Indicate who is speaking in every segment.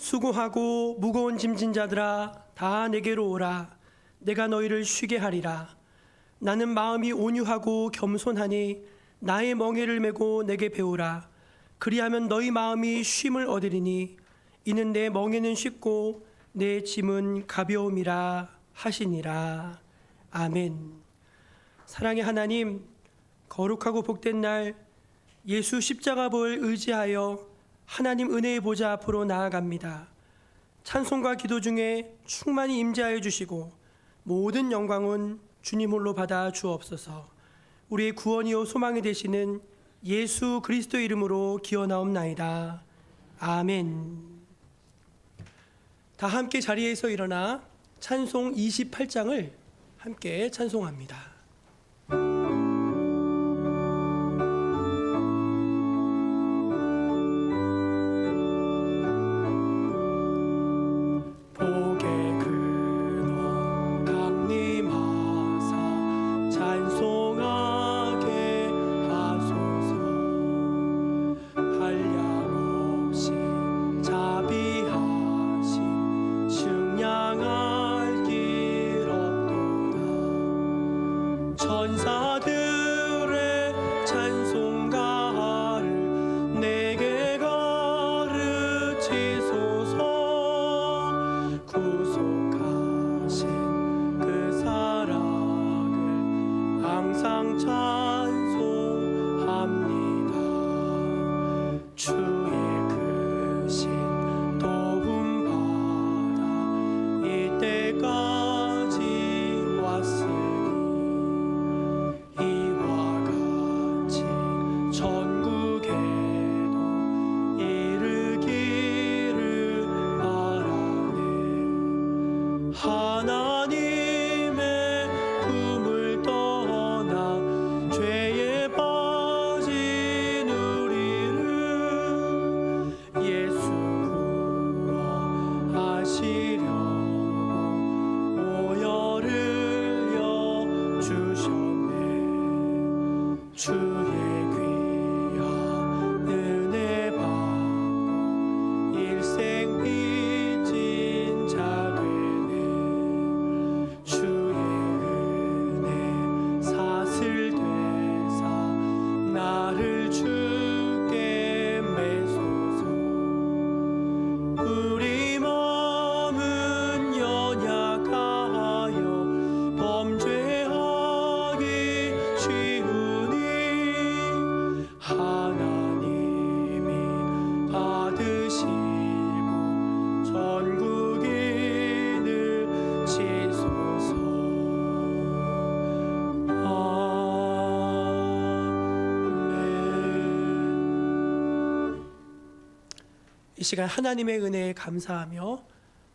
Speaker 1: 수고하고 무거운 짐진 자들아 다 내게로 오라. 내가 너희를 쉬게 하리라. 나는 마음이 온유하고 겸손하니 나의 멍에를 메고 내게 배우라. 그리하면 너희 마음이 쉼을 얻으리니 이는 내 멍에는 쉽고 내 짐은 가벼움이라 하시니라. 아멘. 사랑의 하나님, 거룩하고 복된 날 예수 십자가보를 의지하여 하나님 은혜의 보좌 앞으로 나아갑니다. 찬송과 기도 중에 충만히 임재하여 주시고 모든 영광은 주님 홀로 받아 주옵소서. 우리의 구원이요 소망이 되시는 예수 그리스도 이름으로 기원하옵나이다. 아멘. 다 함께 자리에서 일어나 찬송 28장을 함께 찬송합니다. 이 시간 하나님의 은혜에 감사하며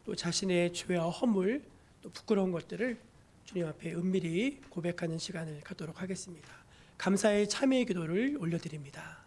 Speaker 1: 또 자신의 죄와 허물 또 부끄러운 것들을 주님 앞에 은밀히 고백하는 시간을 갖도록 하겠습니다. 감사의 참회의 기도를 올려드립니다.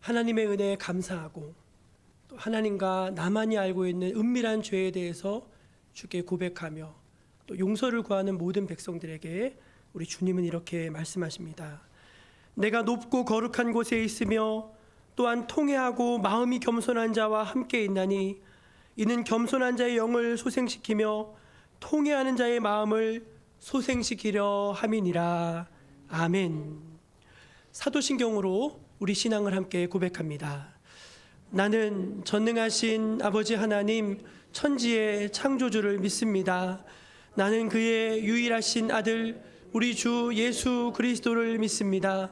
Speaker 1: 하나님의 은혜에 감사하고 또 하나님과 나만이 알고 있는 은밀한 죄에 대해서 주께 고백하며 또 용서를 구하는 모든 백성들에게 우리 주님은 이렇게 말씀하십니다. 내가 높고 거룩한 곳에 있으며 또한 통회하고 마음이 겸손한 자와 함께 있나니 이는 겸손한 자의 영을 소생시키며 통회하는 자의 마음을 소생시키려 함이니라. 아멘. 사도신경으로 우리 신앙을 함께 고백합니다. 나는 전능하신 아버지 하나님 천지의 창조주를 믿습니다. 나는 그의 유일하신 아들 우리 주 예수 그리스도를 믿습니다.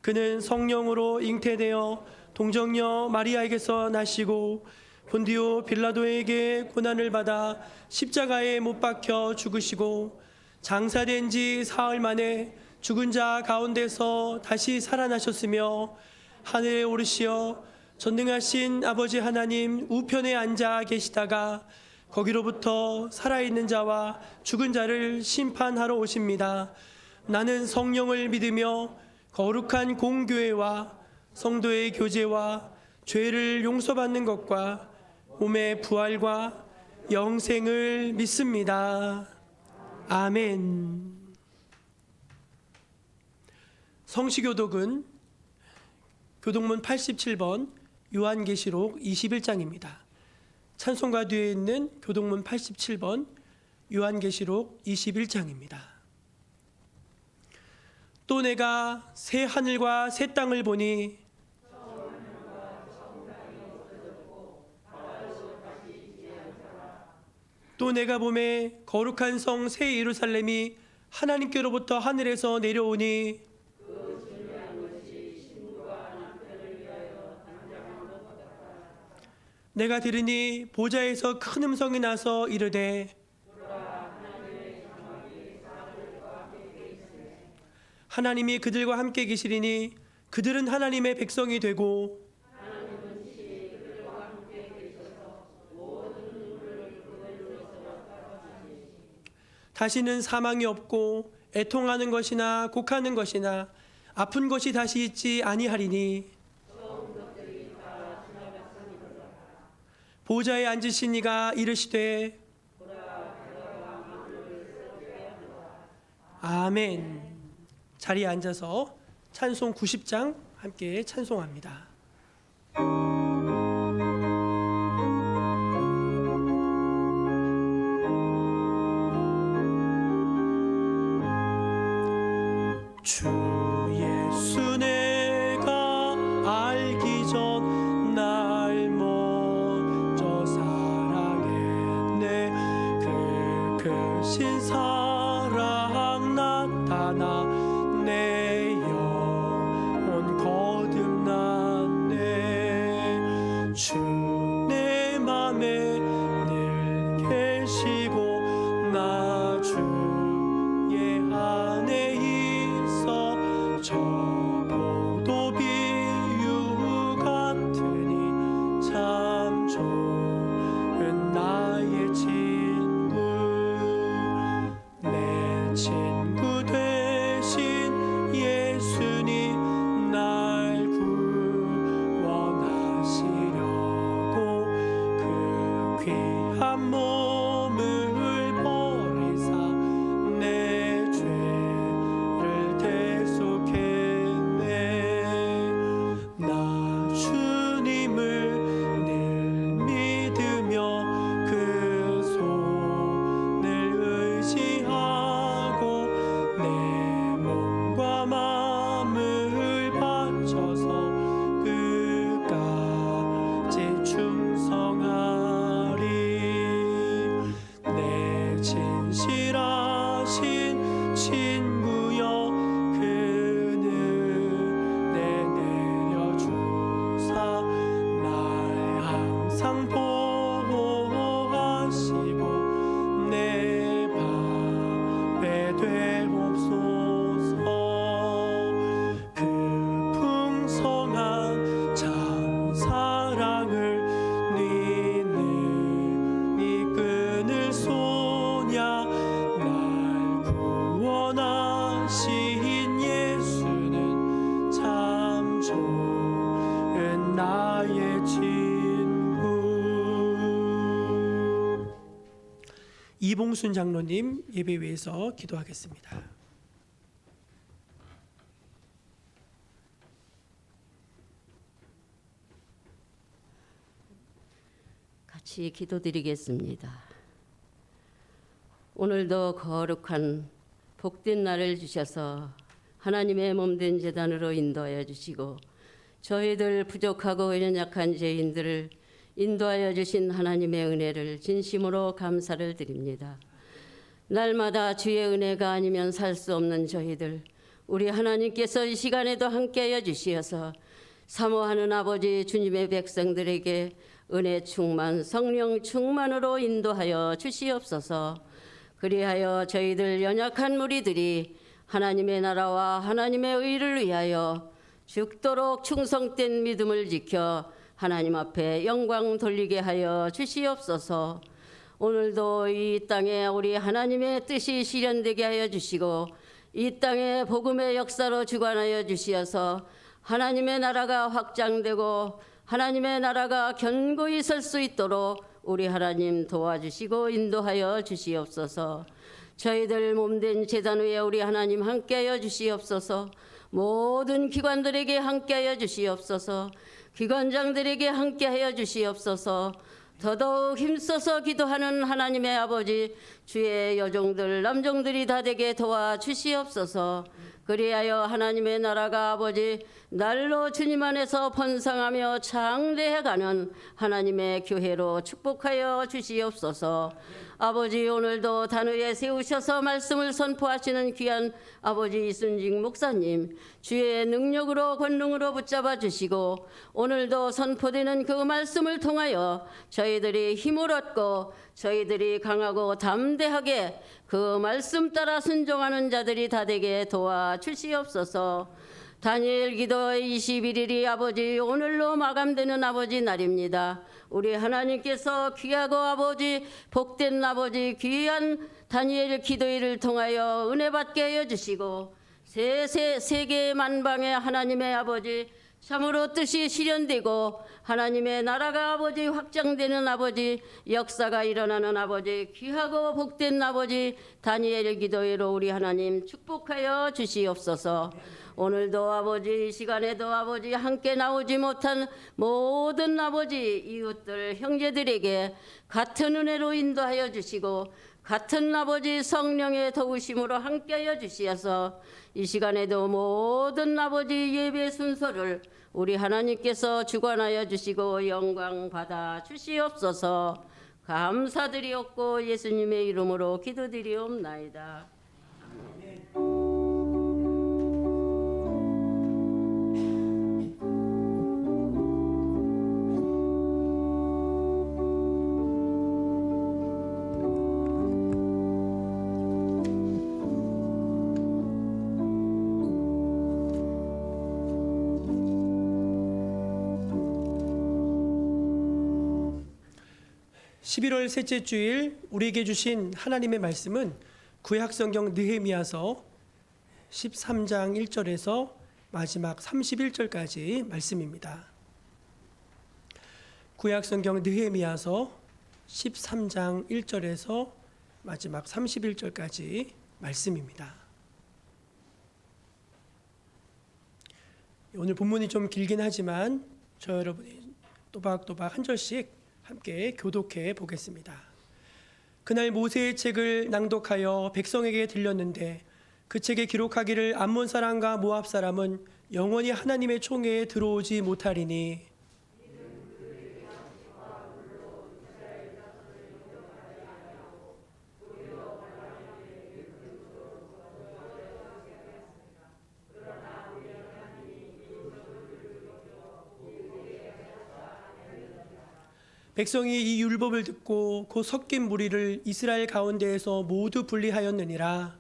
Speaker 1: 그는 성령으로 잉태되어 동정녀 마리아에게서 나시고 본디오 빌라도에게 고난을 받아 십자가에 못 박혀 죽으시고 장사된 지 사흘 만에 죽은 자 가운데서 다시 살아나셨으며 하늘에 오르시어 전능하신 아버지 하나님 우편에 앉아 계시다가 거기로부터 살아있는 자와 죽은 자를 심판하러 오십니다. 나는 성령을 믿으며 거룩한 공교회와 성도의 교제와 죄를 용서받는 것과 몸의 부활과 영생을 믿습니다. 아멘. 성시교독은 교독문 87번 요한계시록 21장입니다. 찬송가 뒤에 있는 교독문 87번 요한계시록 21장입니다. 또 내가 새 하늘과 새 땅을 보니 또 내가 보매 거룩한 성 새 예루살렘이 하나님께로부터 하늘에서 내려오니 내가 들으니 보좌에서 큰 음성이 나서 이르되 하나님이 그들과 함께 계시리니 그들은 하나님의 백성이 되고 다시는 사망이 없고 애통하는 것이나 곡하는 것이나 아픈 것이 다시 있지 아니하리니 보좌에 앉으신 이가 이르시되 아멘. 자리에 앉아서 찬송 90장 함께 찬송합니다. 주 예수 내가 알기 전 날 먼저 사랑했네. 그 크신 사랑 나타나 내 영혼 거듭났네. 주 내 맘에 늘 계시고 나 주의 안에 있어 저 포도 비유 같으니 참 좋은 나의 친구. 내 친구 되신 예수님 날 구원하시려고 그 귀한 몸을 버리사 내 죄를 대속했네. 나 주님을 늘 믿으며 그 손을 의지하고 내 몸과 마음을 바쳐서 끝까지 충성하리. 내 진실하신 친구여 그는 내 내려주사 날 항상 보호하시고 내 밥에 되옵소서. 그 풍성한 참 사랑을 니는 이끈을 쏘냐. 날 구원하신 예수는 참 좋은 나의 친구. 이봉순 장로님 예배 위에서 기도하겠습니다.
Speaker 2: 같이 기도드리겠습니다. 오늘도 거룩한 복된 날을 주셔서 하나님의 몸된 제단으로 인도하여 주시고 저희들 부족하고 연약한 죄인들을 인도하여 주신 하나님의 은혜를 진심으로 감사를 드립니다. 날마다 주의 은혜가 아니면 살 수 없는 저희들, 우리 하나님께서 이 시간에도 함께하여 주시어서 사모하는 아버지 주님의 백성들에게 은혜 충만, 성령 충만으로 인도하여 주시옵소서. 그리하여 저희들 연약한 무리들이 하나님의 나라와 하나님의 의를 위하여 죽도록 충성된 믿음을 지켜 하나님 앞에 영광 돌리게 하여 주시옵소서. 오늘도 이 땅에 우리 하나님의 뜻이 실현되게 하여 주시고 이 땅에 복음의 역사로 주관하여 주시어서 하나님의 나라가 확장되고 하나님의 나라가 견고히 설 수 있도록 우리 하나님 도와주시고 인도하여 주시옵소서. 저희들 몸된 제단 위에 우리 하나님 함께하여 주시옵소서. 모든 기관들에게 함께하여 주시옵소서. 기관장들에게 함께하여 주시옵소서. 더더욱 힘써서 기도하는 하나님의 아버지 주의 여종들 남종들이 다 되게 도와주시옵소서. 그리하여 하나님의 나라가 아버지 날로 주님 안에서 번성하며 장대해가는 하나님의 교회로 축복하여 주시옵소서. 아버지 오늘도 단위에 세우셔서 말씀을 선포하시는 귀한 아버지 이순직 목사님 주의 능력으로 권능으로 붙잡아 주시고 오늘도 선포되는 그 말씀을 통하여 저희들이 힘을 얻고 저희들이 강하고 담대하게 그 말씀 따라 순종하는 자들이 다 되게 도와주시옵소서. 다니엘 기도 21일이 아버지 오늘로 마감되는 아버지 날입니다. 우리 하나님께서 귀하고 아버지 복된 아버지 귀한 다니엘 기도일을 통하여 은혜 받게 하여 주시고 세계 만방의 하나님의 아버지 참으로 뜻이 실현되고 하나님의 나라가 아버지 확장되는 아버지 역사가 일어나는 아버지 귀하고 복된 아버지 다니엘 기도회로 우리 하나님 축복하여 주시옵소서. 오늘도 아버지 이 시간에도 아버지 함께 나오지 못한 모든 아버지 이웃들 형제들에게 같은 은혜로 인도하여 주시고 같은 아버지 성령의 도우심으로 함께하여 주시어서 이 시간에도 모든 아버지 예배 순서를 우리 하나님께서 주관하여 주시고 영광 받아 주시옵소서. 감사드리옵고 예수님의 이름으로 기도드리옵나이다.
Speaker 1: (11월) 셋째 주일 우리에게 주신 하나님의 말씀은 구약성경 느헤미야서 13장 1절에서 마지막 31절까지 말씀입니다. 구약성경 느헤미야서 13장 1절에서 마지막 31절까지 말씀입니다. 오늘 본문이 좀 길긴 하지만 저 여러분이 또박또박 한 절씩 함께 교독해 보겠습니다. 그날 모세의 책을 낭독하여 백성에게 들렸는데 그 책에 기록하기를 암몬 사람과 모압 사람은 영원히 하나님의 총회에 들어오지 못하리니 백성이 이 율법을 듣고 그 섞인 무리를 이스라엘 가운데에서 모두 분리하였느니라.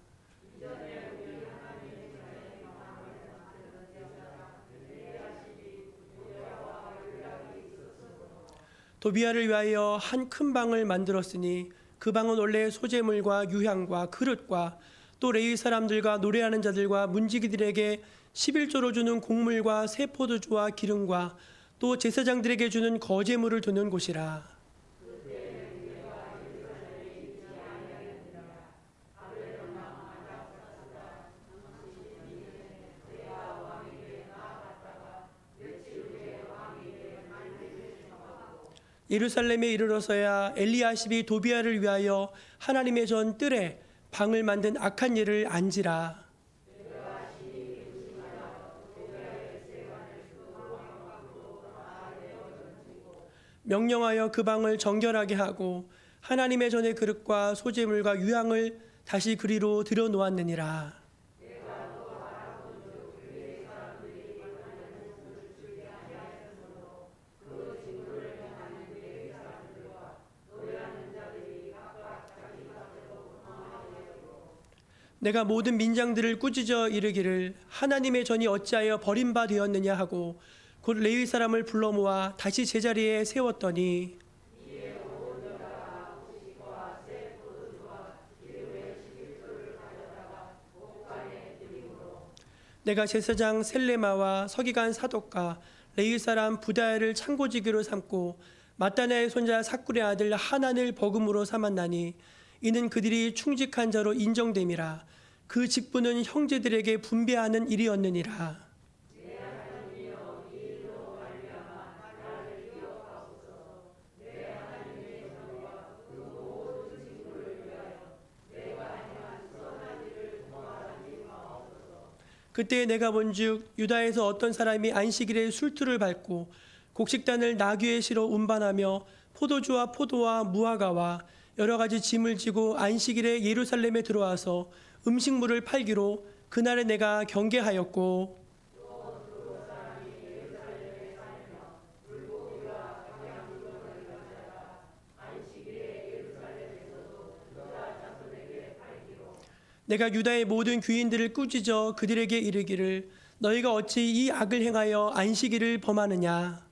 Speaker 1: 도비아를 위하여 한 큰 방을 만들었으니 그 방은 원래 소재물과 유향과 그릇과 또 레위 사람들과 노래하는 자들과 문지기들에게 11조로 주는 곡물과 새 포도주와 기름과 또 제사장들에게 주는 거제물을 두는 곳이라. 예루살렘에 이르러서야 엘리야십이 도비아를 위하여 하나님의 전 뜰에 방을 만든 악한 예를 안지라. 명령하여 그 방을 정결하게 하고 하나님의 전의 그릇과 소재물과 유향을 다시 그리로 들여놓았느니라. 내가 모든 민장들을 꾸짖어 이르기를 하나님의 전이 어찌하여 버림바 되었느냐 하고 곧 레위 사람을 불러 모아 다시 제자리에 세웠더니 내가 제사장 셀레마와 서기관 사독과 레위 사람 부다엘을 창고지기로 삼고 마따냐의 손자 사꿀의 아들 하난을 버금으로 삼았나니 이는 그들이 충직한 자로 인정됨이라. 그 직분은 형제들에게 분배하는 일이었느니라. 그때 내가 본즉 유다에서 어떤 사람이 안식일에 술투를 밟고 곡식단을 나귀에 실어 운반하며 포도주와 포도와 무화과와 여러 가지 짐을 지고 안식일에 예루살렘에 들어와서 음식물을 팔기로 그날에 내가 경계하였고 내가 유다의 모든 귀인들을 꾸짖어 그들에게 이르기를 너희가 어찌 이 악을 행하여 안식일을 범하느냐.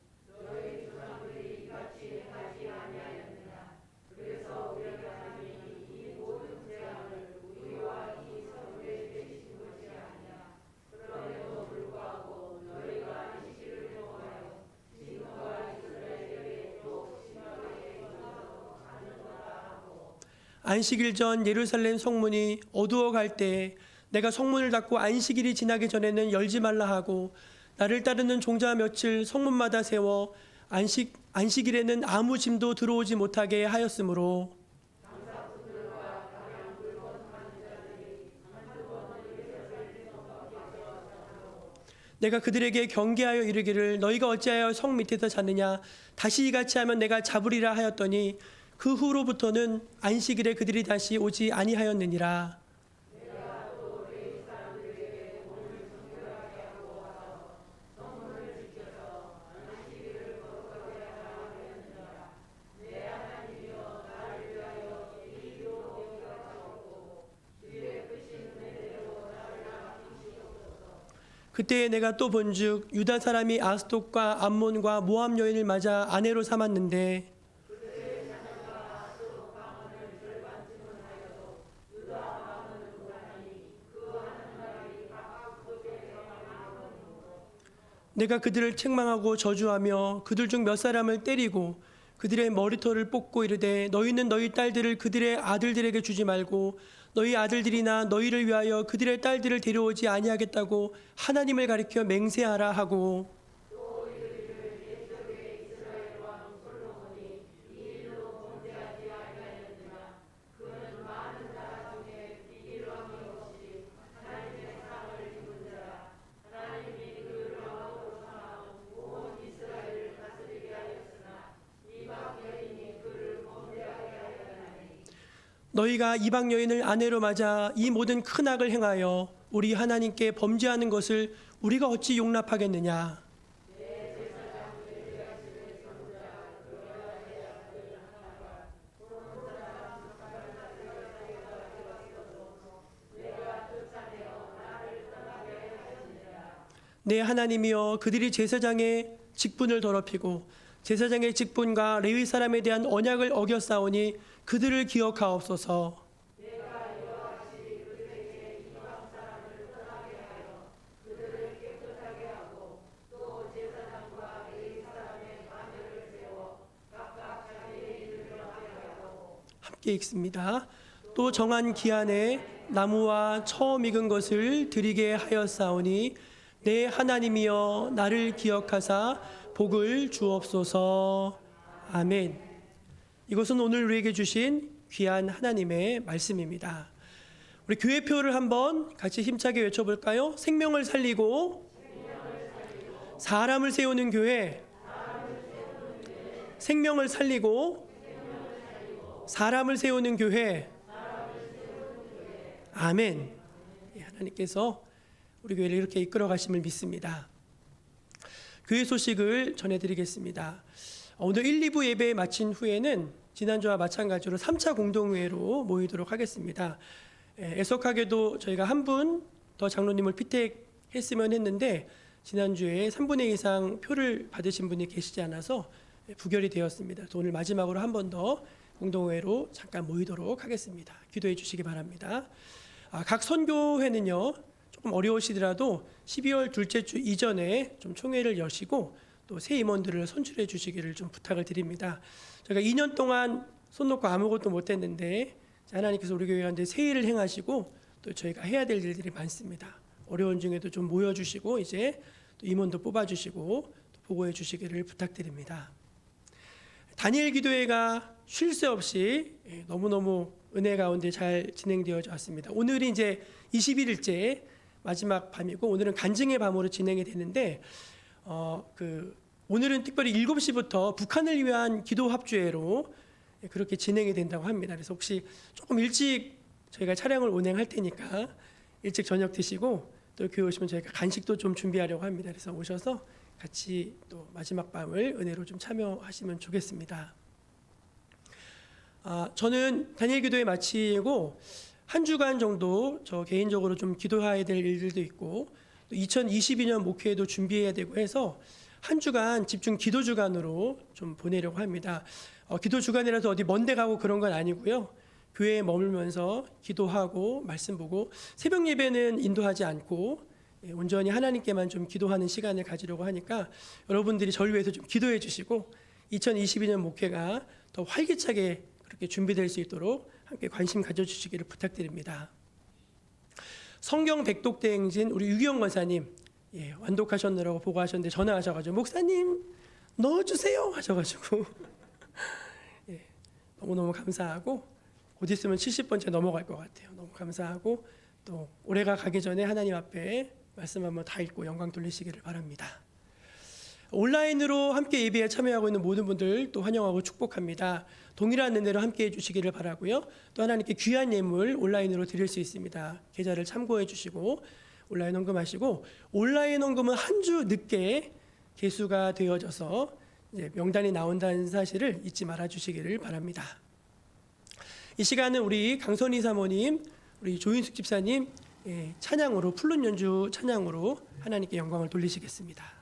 Speaker 1: 안식일 전 예루살렘 성문이 어두워 갈 때에 내가 성문을 닫고 안식일이 지나기 전에는 열지 말라 하고 나를 따르는 종자 며칠 성문마다 세워 안식일에는 아무 짐도 들어오지 못하게 하였으므로 내가 그들에게 경계하여 이르기를 너희가 어찌하여 성 밑에서 자느냐 다시 이같이 하면 내가 잡으리라 하였더니 그 후로부터는 안식일에 그들이 다시 오지 아니하였느니라. 그때에 내가 또 본즉 유다 사람이 아스돗과 암몬과 모압 여인을 맞아 아내로 삼았는데 내가 그들을 책망하고 저주하며 그들 중 몇 사람을 때리고 그들의 머리털을 뽑고 이르되 너희는 너희 딸들을 그들의 아들들에게 주지 말고 너희 아들들이나 너희를 위하여 그들의 딸들을 데려오지 아니하겠다고 하나님을 가리켜 맹세하라 하고 너희가 이방 여인을 아내로 맞아 이 모든 큰 악을 행하여 우리 하나님께 범죄하는 것을 우리가 어찌 용납하겠느냐. 내 하나님이여 그들이 제사장의 직분을 더럽히고 제사장의 직분과 레위 사람에 대한 언약을 어겼사오니 그들을 기억하옵소서. 함께 읽습니다. 또 정한 기한에 나무와 처음 익은 것을 드리게 하였사오니 내 하나님이여 나를 기억하사 복을 주옵소서. 아멘. 이것은 오늘 우리에게 주신 귀한 하나님의 말씀입니다. 우리 교회표를 한번 같이 힘차게 외쳐볼까요? 생명을 살리고 사람을 세우는 교회. 생명을 살리고 사람을 세우는 교회. 아멘. 예, 하나님께서 우리 교회를 이렇게 이끌어 가심을 믿습니다. 교회 소식을 전해드리겠습니다. 오늘 1, 2부 예배 마친 후에는 지난주와 마찬가지로 3차 공동회로 모이도록 하겠습니다. 애석하게도 저희가 한 분 더 장로님을 피택했으면 했는데 지난주에 3분의 2 이상 표를 받으신 분이 계시지 않아서 부결이 되었습니다. 오늘 마지막으로 한 번 더 공동회로 잠깐 모이도록 하겠습니다. 기도해 주시기 바랍니다. 각 선교회는요, 조금 어려우시더라도 12월 둘째 주 이전에 좀 총회를 여시고 또 새 임원들을 선출해 주시기를 좀 부탁을 드립니다. 저희가 2년 동안 손 놓고 아무것도 못했는데 하나님께서 우리 교회 가운데 새 일을 행하시고 또 저희가 해야 될 일들이 많습니다. 어려운 중에도 좀 모여주시고 이제 또 임원도 뽑아주시고 또 보고해 주시기를 부탁드립니다. 다니엘 기도회가 쉴 새 없이 너무너무 은혜 가운데 잘 진행되어져 왔습니다. 오늘이 이제 21일째 마지막 밤이고 오늘은 간증의 밤으로 진행이 되는데 오늘은 특별히 7시부터 북한을 위한 기도 합주회로 그렇게 진행이 된다고 합니다. 그래서 혹시 조금 일찍 저희가 차량을 운행할 테니까 일찍 저녁 드시고 또 교회 오시면 저희가 간식도 좀 준비하려고 합니다. 그래서 오셔서 같이 또 마지막 밤을 은혜로 좀 참여하시면 좋겠습니다. 저는 다니엘 기도회 마치고 한 주간 정도 저 개인적으로 좀 기도해야 될 일들도 있고 또 2022년 목회에도 준비해야 되고 해서 한 주간 집중 기도 주간으로 좀 보내려고 합니다. 기도 주간이라서 어디 먼데 가고 그런 건 아니고요. 교회에 머물면서 기도하고 말씀 보고 새벽 예배는 인도하지 않고 온전히 하나님께만 좀 기도하는 시간을 가지려고 하니까 여러분들이 저를 위해서 좀 기도해 주시고 2022년 목회가 더 활기차게 그렇게 준비될 수 있도록 함께 관심 가져주시기를 부탁드립니다. 성경 백독대 행진 우리 유기영 권사님 완독하셨느라고 보고하셨는데 전화하셔가지고 목사님 넣어주세요 하셔가지고 너무너무 감사하고 곧 있으면 70번째 넘어갈 것 같아요. 너무 감사하고 또 올해가 가기 전에 하나님 앞에 말씀 한번 다 읽고 영광 돌리시기를 바랍니다. 온라인으로 함께 예배에 참여하고 있는 모든 분들 또 환영하고 축복합니다. 동일한 은혜로 함께 해주시기를 바라고요. 또 하나님께 귀한 예물 온라인으로 드릴 수 있습니다. 계좌를 참고해 주시고 온라인 헌금하시고 온라인 헌금은 한 주 늦게 개수가 되어져서 이제 명단이 나온다는 사실을 잊지 말아 주시기를 바랍니다. 이 시간은 우리 강선희 사모님, 우리 조인숙 집사님 찬양으로 플룻 연주 찬양으로 하나님께 영광을 돌리시겠습니다.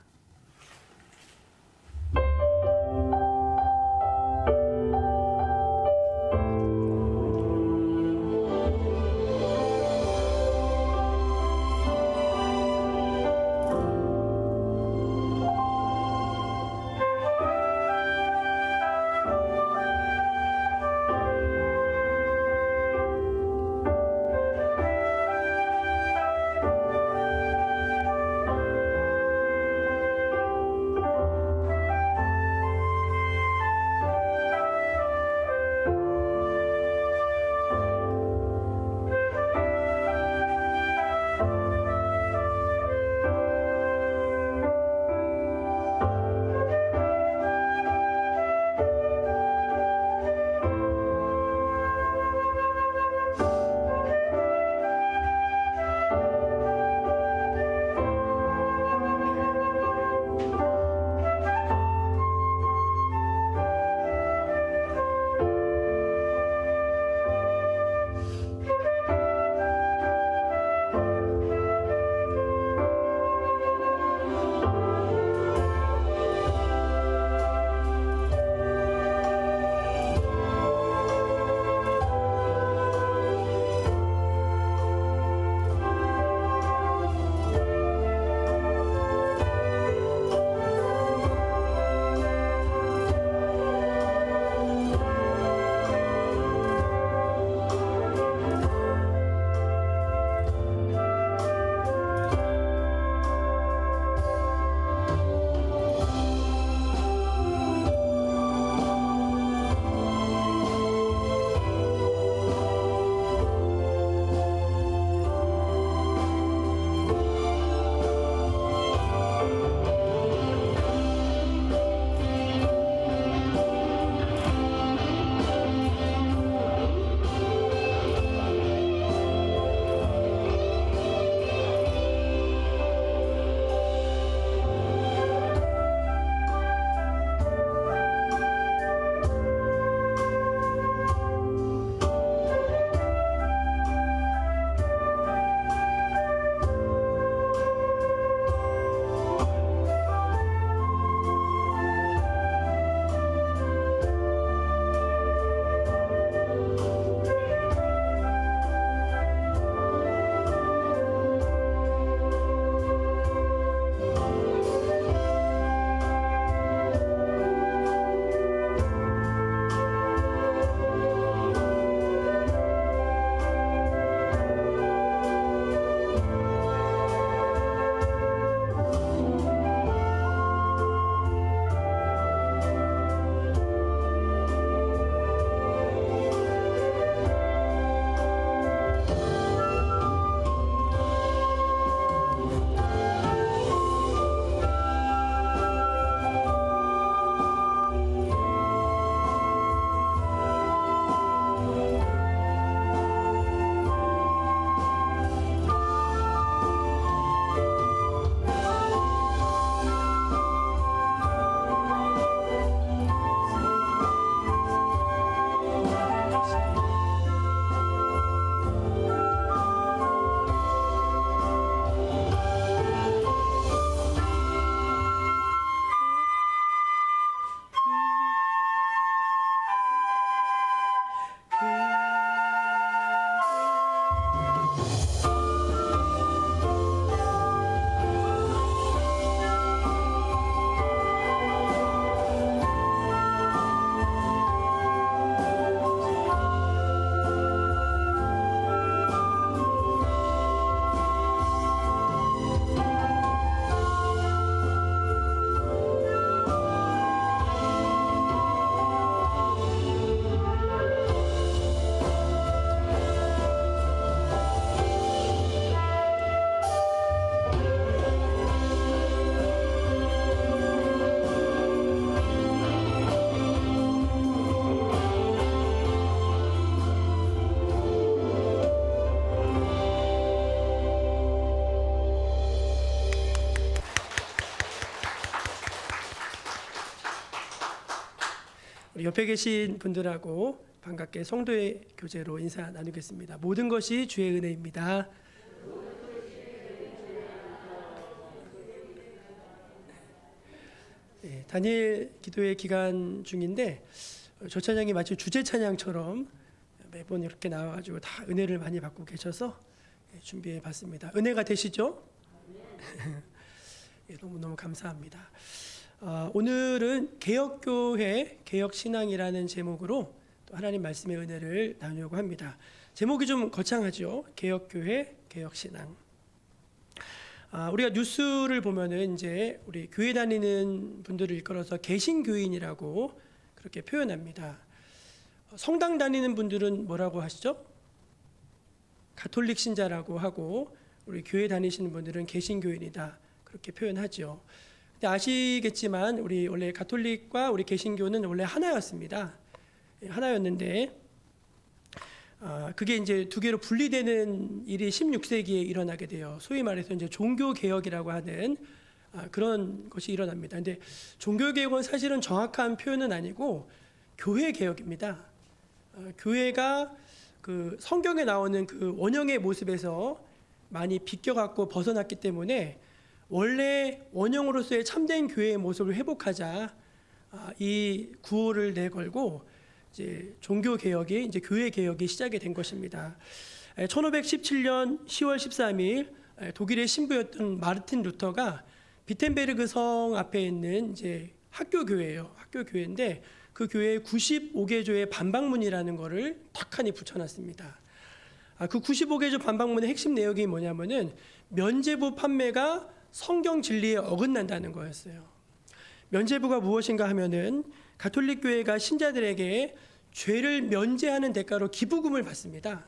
Speaker 1: 우리 옆에 계신 분들하고 반갑게 성도의 교제로 인사 나누겠습니다. 모든 것이 주의 은혜입니다. 네, 다니엘 기도회 기간 중인데 저 찬양이 마치 주제 찬양처럼 매번 이렇게 나와가지고 다 은혜를 많이 받고 계셔서 준비해 봤습니다. 은혜가 되시죠? 예, 너무너무 감사합니다. 오늘은 개혁교회, 개혁신앙이라는 제목으로 또 하나님 말씀의 은혜를 나누려고 합니다. 제목이 좀 거창하죠? 개혁교회, 개혁신앙. 우리가 뉴스를 보면은 이제 우리 교회 다니는 분들을 일컬어서 개신교인이라고 그렇게 표현합니다. 성당 다니는 분들은 뭐라고 하시죠? 가톨릭 신자라고 하고 우리 교회 다니시는 분들은 개신교인이다 그렇게 표현하죠. 근데 아시겠지만 우리 원래 가톨릭과 우리 개신교는 원래 하나였습니다. 하나였는데 그게 이제 두 개로 분리되는 일이 16세기에 일어나게 돼요. 소위 말해서 이제 종교 개혁이라고 하는 그런 것이 일어납니다. 근데 종교 개혁은 사실은 정확한 표현은 아니고 교회 개혁입니다. 교회가 그 성경에 나오는 그 원형의 모습에서 많이 비껴갖고 벗어났기 때문에 원래 원형으로서의 참된 교회의 모습을 회복하자 이 구호를 내걸고 이제 종교 개혁이 이제 교회 개혁이 시작이 된 것입니다. 1517년 10월 13일 독일의 신부였던 마르틴 루터가 비텐베르그 성 앞에 있는 이제 학교 교회예요. 학교 교회인데 그 교회에 95개조의 반박문이라는 거를 탁하니 붙여놨습니다. 그 95개조 반박문의 핵심 내용이 뭐냐면은 면죄부 판매가 성경 진리에 어긋난다는 거였어요. 면죄부가 무엇인가 하면은 가톨릭 교회가 신자들에게 죄를 면제하는 대가로 기부금을 받습니다.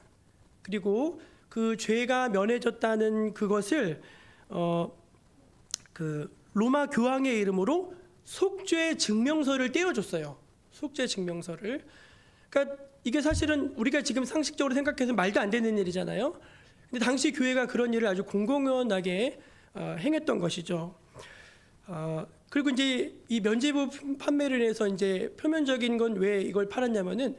Speaker 1: 그리고 그 죄가 면해졌다는 그것을 그 로마 교황의 이름으로 속죄 증명서를 떼어줬어요. 속죄 증명서를. 그러니까 이게 사실은 우리가 지금 상식적으로 생각해서 말도 안 되는 일이잖아요. 근데 당시 교회가 그런 일을 아주 공공연하게 행했던 것이죠. 그리고 이제 이 면죄부 판매를 해서 이제 표면적인 건 왜 이걸 팔았냐면은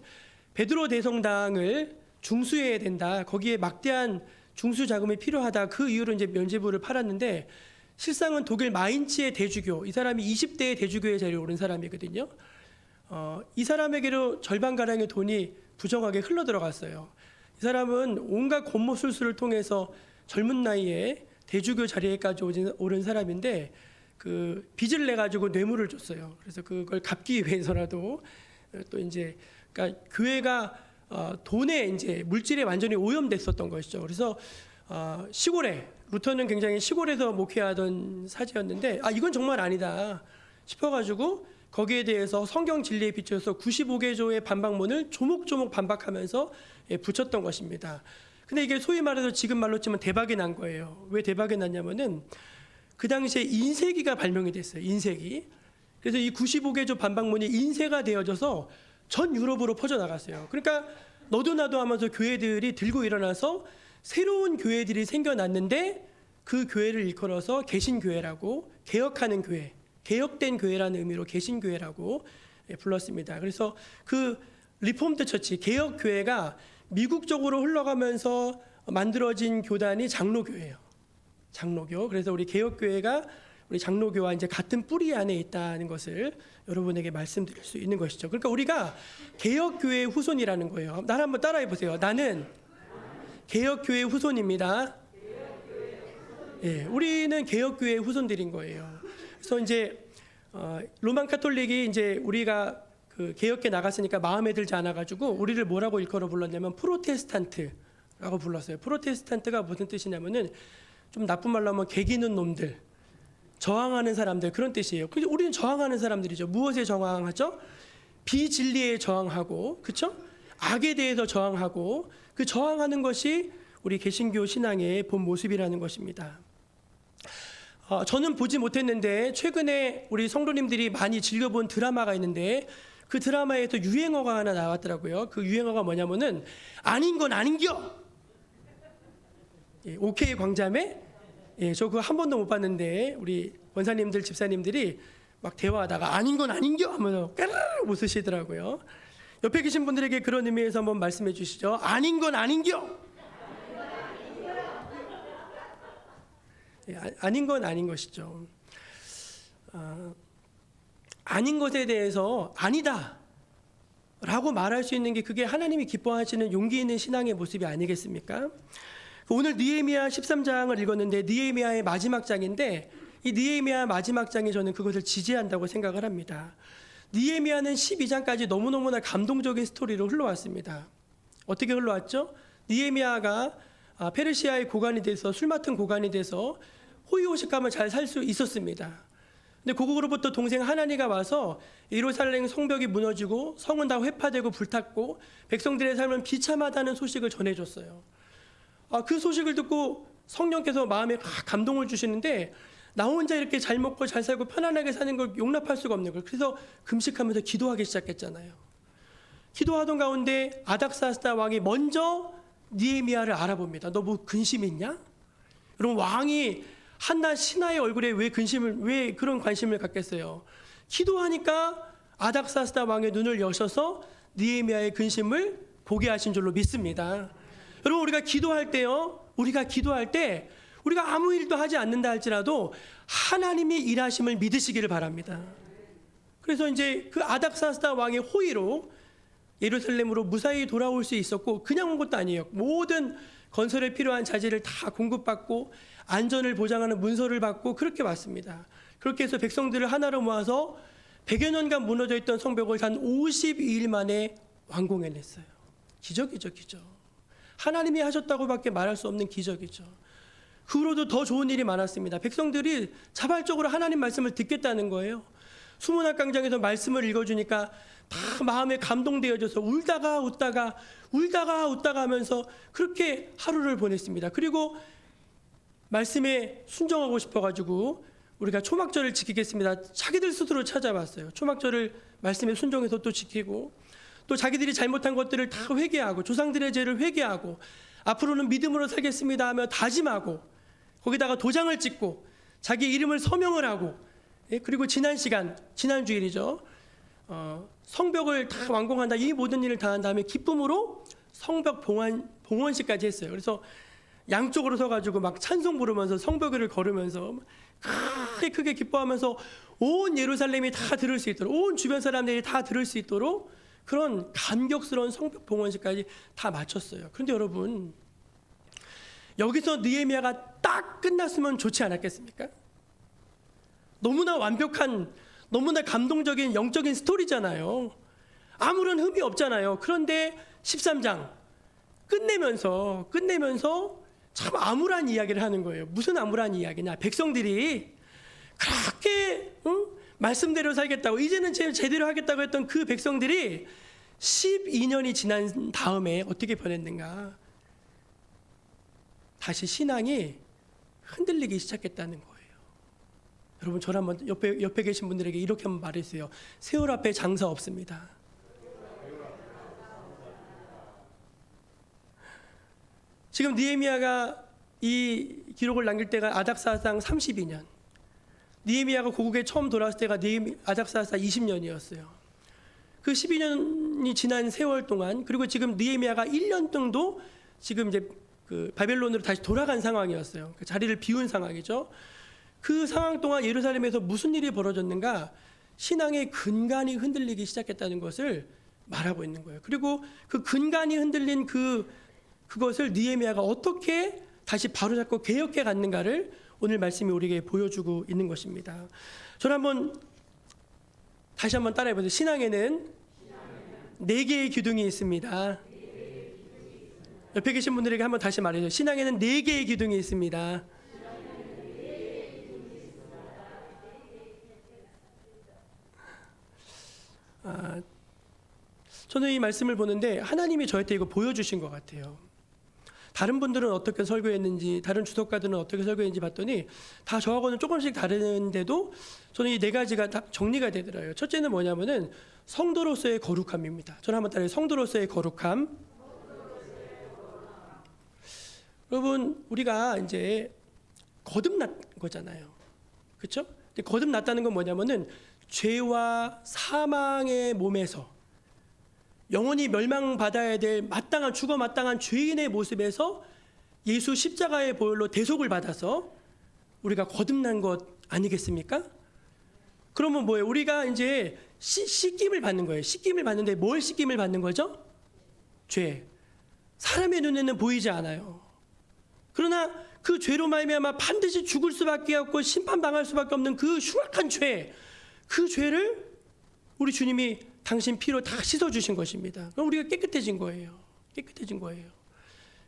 Speaker 1: 베드로 대성당을 중수해야 된다. 거기에 막대한 중수 자금이 필요하다. 그 이유로 이제 면죄부를 팔았는데 실상은 독일 마인츠의 대주교, 이 사람이 20대의 대주교의 자리에 오른 사람이거든요. 이 사람에게로 절반가량의 돈이 부정하게 흘러 들어갔어요. 이 사람은 온갖 권모술수를 통해서 젊은 나이에 대주교 자리에까지 오른 사람인데 그 빚을 내 가지고 뇌물을 줬어요. 그래서 그걸 갚기 위해서라도 또 이제 그러니까 교회가 돈에 이제 물질에 완전히 오염됐었던 것이죠. 그래서 시골에 루터는 굉장히 시골에서 목회하던 사제였는데 이건 정말 아니다 싶어가지고 거기에 대해서 성경 진리에 비춰서 95개조의 반박문을 조목조목 반박하면서 붙였던 것입니다. 근데 이게 소위 말해서 지금 말로 치면 대박이 난 거예요. 왜 대박이 났냐면은 그 당시에 인쇄기가 발명이 됐어요. 인쇄기. 그래서 이 95개조 반박문이 인쇄가 되어져서 전 유럽으로 퍼져나갔어요. 그러니까 너도 나도 하면서 교회들이 들고 일어나서 새로운 교회들이 생겨났는데 그 교회를 일컬어서 개신교회라고 개혁하는 교회, 개혁된 교회라는 의미로 개신교회라고 불렀습니다. 그래서 그 리폼드 처치, 개혁교회가 미국 쪽으로 흘러가면서 만들어진 교단이 장로교회예요. 장로교. 그래서 우리 개혁교회가 우리 장로교와 이제 같은 뿌리 안에 있다는 것을 여러분에게 말씀드릴 수 있는 것이죠. 그러니까 우리가 개혁교회의 후손이라는 거예요. 나를 한번 따라해 보세요. 나는 개혁교회의 후손입니다. 예, 우리는 개혁교회의 후손들인 거예요. 그래서 이제 로만 카톨릭이 이제 우리가 그 개혁에 나갔으니까 마음에 들지 않아가지고 우리를 뭐라고 일컬어 불렀냐면 프로테스탄트라고 불렀어요. 프로테스탄트가 무슨 뜻이냐면은 좀 나쁜 말로 하면 개기는 놈들, 저항하는 사람들 그런 뜻이에요. 근데 우리는 저항하는 사람들이죠. 무엇에 저항하죠? 비진리에 저항하고, 그렇죠? 악에 대해서 저항하고 그 저항하는 것이 우리 개신교 신앙의 본 모습이라는 것입니다. 저는 보지 못했는데 최근에 우리 성도님들이 많이 즐겨본 드라마가 있는데 그 드라마에서 유행어가 하나 나왔더라고요. 그 유행어가 뭐냐면은 아닌 건 아닌겨. 예, 오케이 광자매. 예, 저 그거 한 번도 못 봤는데 우리 원사님들 집사님들이 막 대화하다가 아닌 건 아닌겨 하면서 까르르 웃으시더라고요. 옆에 계신 분들에게 그런 의미에서 한번 말씀해 주시죠. 아닌 건 아닌겨. 아닌 건 아닌 것이죠. 아닌 것에 대해서 아니다 라고 말할 수 있는 게 그게 하나님이 기뻐하시는 용기 있는 신앙의 모습이 아니겠습니까? 오늘 느헤미야 13장을 읽었는데 느헤미야의 마지막 장인데 이 느헤미야 마지막 장에 저는 그것을 지지한다고 생각을 합니다. 느헤미야는 12장까지 너무너무나 감동적인 스토리로 흘러왔습니다. 어떻게 흘러왔죠? 느헤미야가 페르시아의 고관이 돼서 술 맡은 고관이 돼서 호의호식하면 잘 살 수 있었습니다. 근데 그거로부터 동생 하나니가 와서 예루살렘 성벽이 무너지고 성은 다 회파되고 불탔고 백성들의 삶은 비참하다는 소식을 전해줬어요. 그 소식을 듣고 성령께서 마음에 감동을 주시는데 나 혼자 이렇게 잘 먹고 잘 살고 편안하게 사는 걸 용납할 수가 없는 거예요. 그래서 금식하면서 기도하기 시작했잖아요. 기도하던 가운데 아닥사스다 왕이 먼저 느헤미야를 알아봅니다. 너 뭐 근심 있냐? 여러분 왕이 한낱 신하의 얼굴에 왜 그런 관심을 갖겠어요? 기도하니까 아닥사스다 왕의 눈을 여셔서 느헤미야의 근심을 보게 하신 줄로 믿습니다. 여러분 우리가 기도할 때 우리가 아무 일도 하지 않는다 할지라도 하나님이 일하심을 믿으시기를 바랍니다. 그래서 이제 그 아닥사스다 왕의 호의로 예루살렘으로 무사히 돌아올 수 있었고 그냥 온 것도 아니에요. 모든 건설에 필요한 자재를 다 공급받고 안전을 보장하는 문서를 받고 그렇게 왔습니다. 그렇게 해서 백성들을 하나로 모아서 100여 년간 무너져 있던 성벽을 단 52일 만에 완공해냈어요. 기적이죠, 기적. 하나님이 하셨다고밖에 말할 수 없는 기적이죠. 그 후로도 더 좋은 일이 많았습니다. 백성들이 자발적으로 하나님 말씀을 듣겠다는 거예요. 수문학광장에서 말씀을 읽어주니까 다 마음에 감동되어져서 울다가 웃다가 하면서 그렇게 하루를 보냈습니다. 그리고 말씀에 순종하고 싶어가지고 우리가 초막절을 지키겠습니다. 자기들 스스로 찾아왔어요. 초막절을 말씀에 순종해서 또 지키고 또 자기들이 잘못한 것들을 다 회개하고 조상들의 죄를 회개하고 앞으로는 믿음으로 살겠습니다 하며 다짐하고 거기다가 도장을 찍고 자기 이름을 서명을 하고 그리고 지난 주일이죠. 성벽을 다 완공한다. 이 모든 일을 다 한 다음에 기쁨으로 성벽 봉헌식까지 했어요. 그래서 양쪽으로 서가지고 막 찬송 부르면서 성벽을 걸으면서 크게 기뻐하면서 온 예루살렘이 다 들을 수 있도록 온 주변 사람들이 다 들을 수 있도록 그런 감격스러운 성벽 봉헌식까지 다 마쳤어요. 그런데 여러분 여기서 느헤미야가 딱 끝났으면 좋지 않았겠습니까? 너무나 완벽한 너무나 감동적인 영적인 스토리잖아요. 아무런 흠이 없잖아요. 그런데 13장 끝내면서 참 암울한 이야기를 하는 거예요. 무슨 암울한 이야기냐? 백성들이 그렇게 말씀대로 살겠다고 이제는 제대로 하겠다고 했던 그 백성들이 12년이 지난 다음에 어떻게 변했는가? 다시 신앙이 흔들리기 시작했다는 거예요. 여러분 저를 한번 옆에 계신 분들에게 이렇게 한번 말해주세요. 세월 앞에 장사 없습니다. 지금 느헤미야가 이 기록을 남길 때가 아닥사상 32년. 느헤미야가 고국에 처음 돌아왔을 때가 아닥사사 20년이었어요. 그 12년이 지난 세월 동안 그리고 지금 느헤미야가 1년 정도 지금 이제 그 바벨론으로 다시 돌아간 상황이었어요. 그 자리를 비운 상황이죠. 그 상황 동안 예루살렘에서 무슨 일이 벌어졌는가? 신앙의 근간이 흔들리기 시작했다는 것을 말하고 있는 거예요. 그리고 그 근간이 흔들린 그것을 느헤미야가 어떻게 다시 바로잡고 개혁해 갔는가를 오늘 말씀이 우리에게 보여주고 있는 것입니다. 저는 다시 한번 따라해 보세요. 신앙에는 4개의 기둥이 있습니다. 옆에 계신 분들에게 한번 다시 말해줘요. 신앙에는 4개의 기둥이 있습니다. 저는 이 말씀을 보는데 하나님이 저한테 이거 보여주신 것 같아요. 다른 분들은 어떻게 설교했는지 다른 주석가들은 어떻게 설교했는지 봤더니 다 저하고는 조금씩 다른데도 저는 이 4가지가 다 정리가 되더라고요. 첫째는 뭐냐면은 성도로서의 거룩함입니다. 저는 한번 따라해요. 성도로서의 거룩함. 여러분 우리가 이제 거듭난 거잖아요. 그렇죠? 거듭났다는 건 뭐냐면은 죄와 사망의 몸에서 영원히 멸망받아야 될 죽어 마땅한 죄인의 모습에서 예수 십자가의 보혈로 대속을 받아서 우리가 거듭난 것 아니겠습니까? 그러면 뭐예요? 우리가 이제 씻김을 받는 거예요. 씻김을 받는데 뭘 씻김을 받는 거죠? 죄. 사람의 눈에는 보이지 않아요. 그러나 그 죄로 말미암아 반드시 죽을 수밖에 없고 심판당할 수밖에 없는 그 흉악한 죄, 그 죄를 우리 주님이 당신 피로 다 씻어주신 것입니다. 그럼 우리가 깨끗해진 거예요. 깨끗해진 거예요.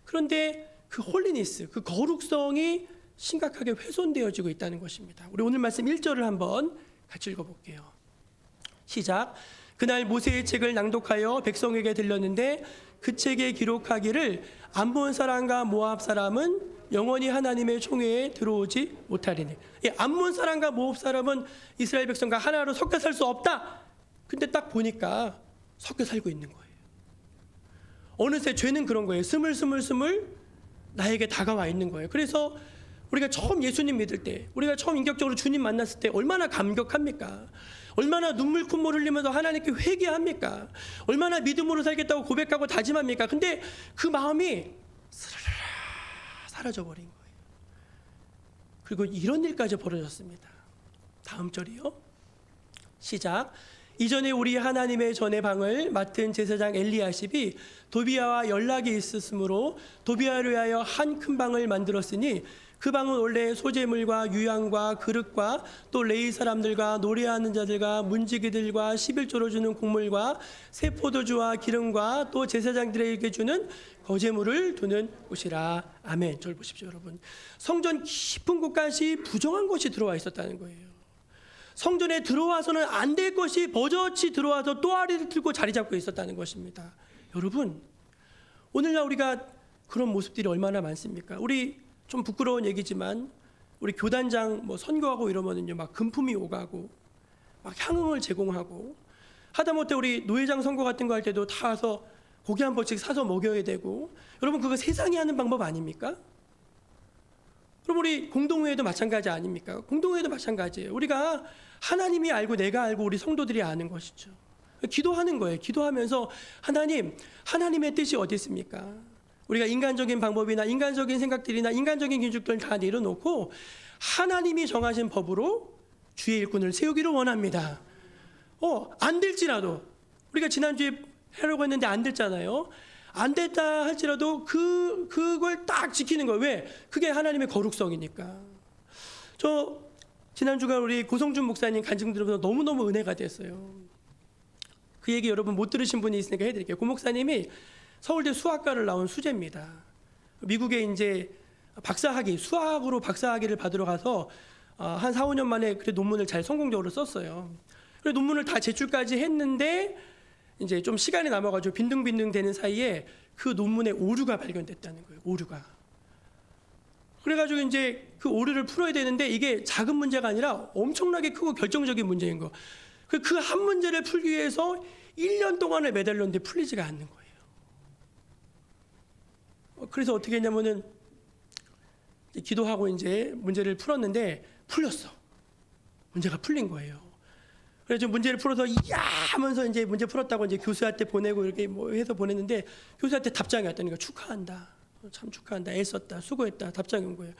Speaker 1: 그런데 그 홀리니스, 그 거룩성이 심각하게 훼손되어지고 있다는 것입니다. 우리 오늘 말씀 1절을 한번 같이 읽어볼게요. 시작. 그날 모세의 책을 낭독하여 백성에게 들렸는데 그 책에 기록하기를 암몬 사람과 모압 사람은 영원히 하나님의 총회에 들어오지 못하리니. 암몬 사람과 모압 사람은 이스라엘 백성과 하나로 섞여 살 수 없다. 근데 딱 보니까 섞여 살고 있는 거예요. 어느새 죄는 그런 거예요. 스물스물 나에게 다가와 있는 거예요. 그래서 우리가 처음 예수님 믿을 때, 우리가 처음 인격적으로 주님 만났을 때 얼마나 감격합니까? 얼마나 눈물 콧물 흘리면서 하나님께 회개합니까? 얼마나 믿음으로 살겠다고 고백하고 다짐합니까? 근데 그 마음이 스르르 사라져버린 거예요. 그리고 이런 일까지 벌어졌습니다. 다음 절이요. 시작. 이전에 우리 하나님의 전의 방을 맡은 제사장 엘리야십이 도비아와 연락이 있었으므로 도비아를 위하여 한 큰 방을 만들었으니 그 방은 원래 소재물과 유향과 그릇과 또 레위 사람들과 노래하는 자들과 문지기들과 11조로 주는 곡물과 새 포도주와 기름과 또 제사장들에게 주는 거제물을 두는 곳이라. 아멘. 절 보십시오, 여러분. 성전 깊은 곳까지 부정한 것이 들어와 있었다는 거예요. 성전에 들어와서는 안 될 것이 버젓이 들어와서 또아리를 들고 자리 잡고 있었다는 것입니다. 여러분, 오늘날 우리가 그런 모습들이 얼마나 많습니까? 우리 좀 부끄러운 얘기지만 우리 교단장 선교하고 이러면은요 막 금품이 오가고 막 향응을 제공하고 하다못해 우리 노회장 선거 같은 거 할 때도 다 와서 고기 한 번씩 사서 먹여야 되고. 여러분, 그거 세상이 하는 방법 아닙니까? 그럼 우리 공동회에도 마찬가지 아닙니까? 공동회에도 마찬가지예요. 우리가 하나님이 알고 내가 알고 우리 성도들이 아는 것이죠. 기도하는 거예요. 기도하면서 하나님의 뜻이 어디 있습니까? 우리가 인간적인 방법이나 인간적인 생각들이나 인간적인 기준들을 다 내려놓고 하나님이 정하신 법으로 주의 일꾼을 세우기를 원합니다. 안 될지라도 우리가 지난주에 하려고 했는데 안 됐잖아요. 안 됐다 할지라도 그걸 딱 지키는 거예요. 왜? 그게 하나님의 거룩성이니까. 저 지난주가 우리 고성준 목사님 간증 들으면서 너무너무 은혜가 됐어요. 그 얘기 여러분 못 들으신 분이 있으니까 해드릴게요. 고 목사님이 서울대 수학과를 나온 수재입니다. 미국에 이제 수학으로 박사학위를 받으러 가서 한 4, 5년 만에 그 논문을 잘 성공적으로 썼어요. 그래서 논문을 다 제출까지 했는데 이제 좀 시간이 남아가지고 빈둥빈둥 되는 사이에 그 논문에 오류가 발견됐다는 거예요. 오류가. 그래가지고 이제 그 오류를 풀어야 되는데 이게 작은 문제가 아니라 엄청나게 크고 결정적인 문제인 거. 그 한 문제를 풀기 위해서 1년 동안을 매달렸는데 풀리지가 않는 거예요. 그래서 어떻게 했냐면은 기도하고 이제 문제를 풀었는데 풀렸어. 문제가 풀린 거예요. 그래서 문제를 풀어서 이야 하면서 이제 문제 풀었다고 이제 교수한테 보내고 이렇게 해서 보냈는데 교수한테 답장이 왔다니까. 축하한다. 참 축하한다. 애썼다. 수고했다. 답장이 온 거예요.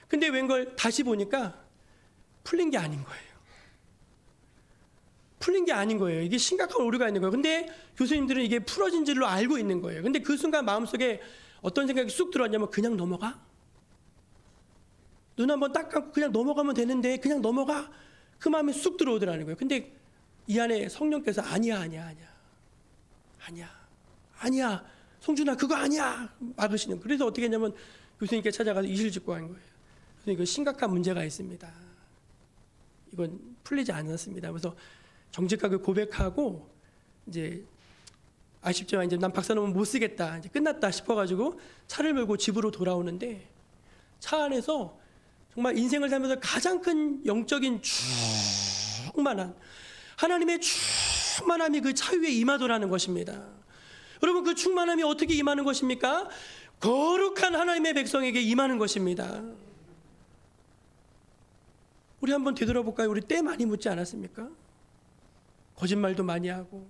Speaker 1: 근데 웬걸 다시 보니까 풀린 게 아닌 거예요. 풀린 게 아닌 거예요. 이게 심각한 오류가 있는 거예요. 근데 교수님들은 이게 풀어진 줄로 알고 있는 거예요. 근데 그 순간 마음속에 어떤 생각이 쑥 들어왔냐면 그냥 넘어가? 눈 한번 딱 감고 그냥 넘어가면 되는데 그냥 넘어가? 그 마음이 쑥 들어오더라는 거예요. 근데 이 안에 성령께서 아니야 성준아 그거 아니야 막으시는. 그래서 어떻게 했냐면 교수님께 찾아가서 이실직고 한 거예요. 교수님 이거 심각한 문제가 있습니다. 이건 풀리지 않았습니다. 그래서 정직하게 고백하고 이제 아쉽지만 이제 난 박사 논문 못 쓰겠다 이제 끝났다 싶어가지고 차를 몰고 집으로 돌아오는데 차 안에서 정말 인생을 살면서 가장 큰 영적인 충만한 하나님의 충만함이 그 차 위에 임하더라는 것입니다. 여러분, 그 충만함이 어떻게 임하는 것입니까? 거룩한 하나님의 백성에게 임하는 것입니다. 우리 한번 되돌아볼까요? 우리 때 많이 묻지 않았습니까? 거짓말도 많이 하고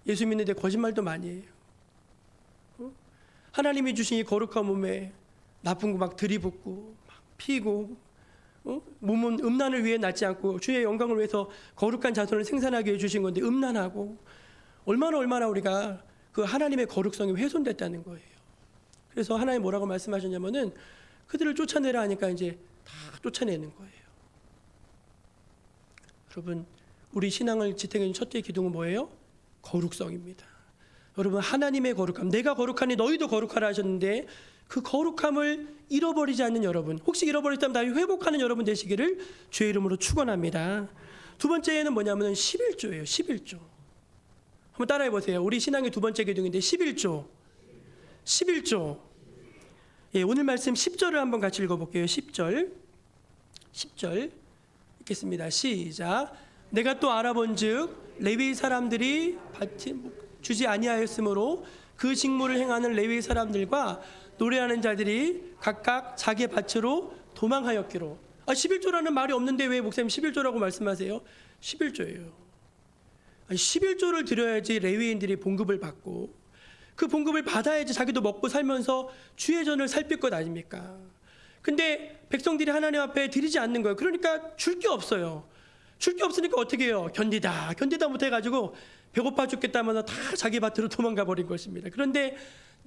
Speaker 1: 예수 믿는데 거짓말도 많이 해요. 하나님이 주신 이 거룩한 몸에 나쁜 거 막 들이붓고 막 피고, 몸은 음란을 위해 낳지 않고 주의 영광을 위해서 거룩한 자손을 생산하게 해주신 건데 음란하고, 얼마나 우리가 그 하나님의 거룩성이 훼손됐다는 거예요. 그래서 하나님 뭐라고 말씀하셨냐면은 그들을 쫓아내라 하니까 이제 다 쫓아내는 거예요. 여러분, 우리 신앙을 지탱해 준 첫째 기둥은 뭐예요? 거룩성입니다. 여러분, 하나님의 거룩함, 내가 거룩하니 너희도 거룩하라 하셨는데 그 거룩함을 잃어버리지 않는 여러분, 혹시 잃어버렸다면 다시 회복하는 여러분 되시기를 주의 이름으로 축원합니다. 두 번째는 뭐냐면 11조예요. 11조. 한번 따라해 보세요. 우리 신앙의 두 번째 기둥인데 11조. 11조. 예, 오늘 말씀 10절을 한번 같이 읽어볼게요. 10절. 10절 읽겠습니다. 시작. 내가 또 알아본즉 레위 사람들이 주지 아니하였으므로 그 직무를 행하는 레위 사람들과 노래하는 자들이 각각 자기 밭으로 도망하였기로. 11조라는 말이 없는데 왜 목사님 11조라고 말씀하세요? 11조예요. 11조를 드려야지 레위인들이 봉급을 받고, 그 봉급을 받아야지 자기도 먹고 살면서 주의 전을 살필 것 아닙니까? 근데 백성들이 하나님 앞에 드리지 않는 거예요. 그러니까 줄 게 없어요. 줄 게 없으니까 어떻게 해요? 견디다 못해가지고 배고파 죽겠다면서 다 자기 밭으로 도망가 버린 것입니다. 그런데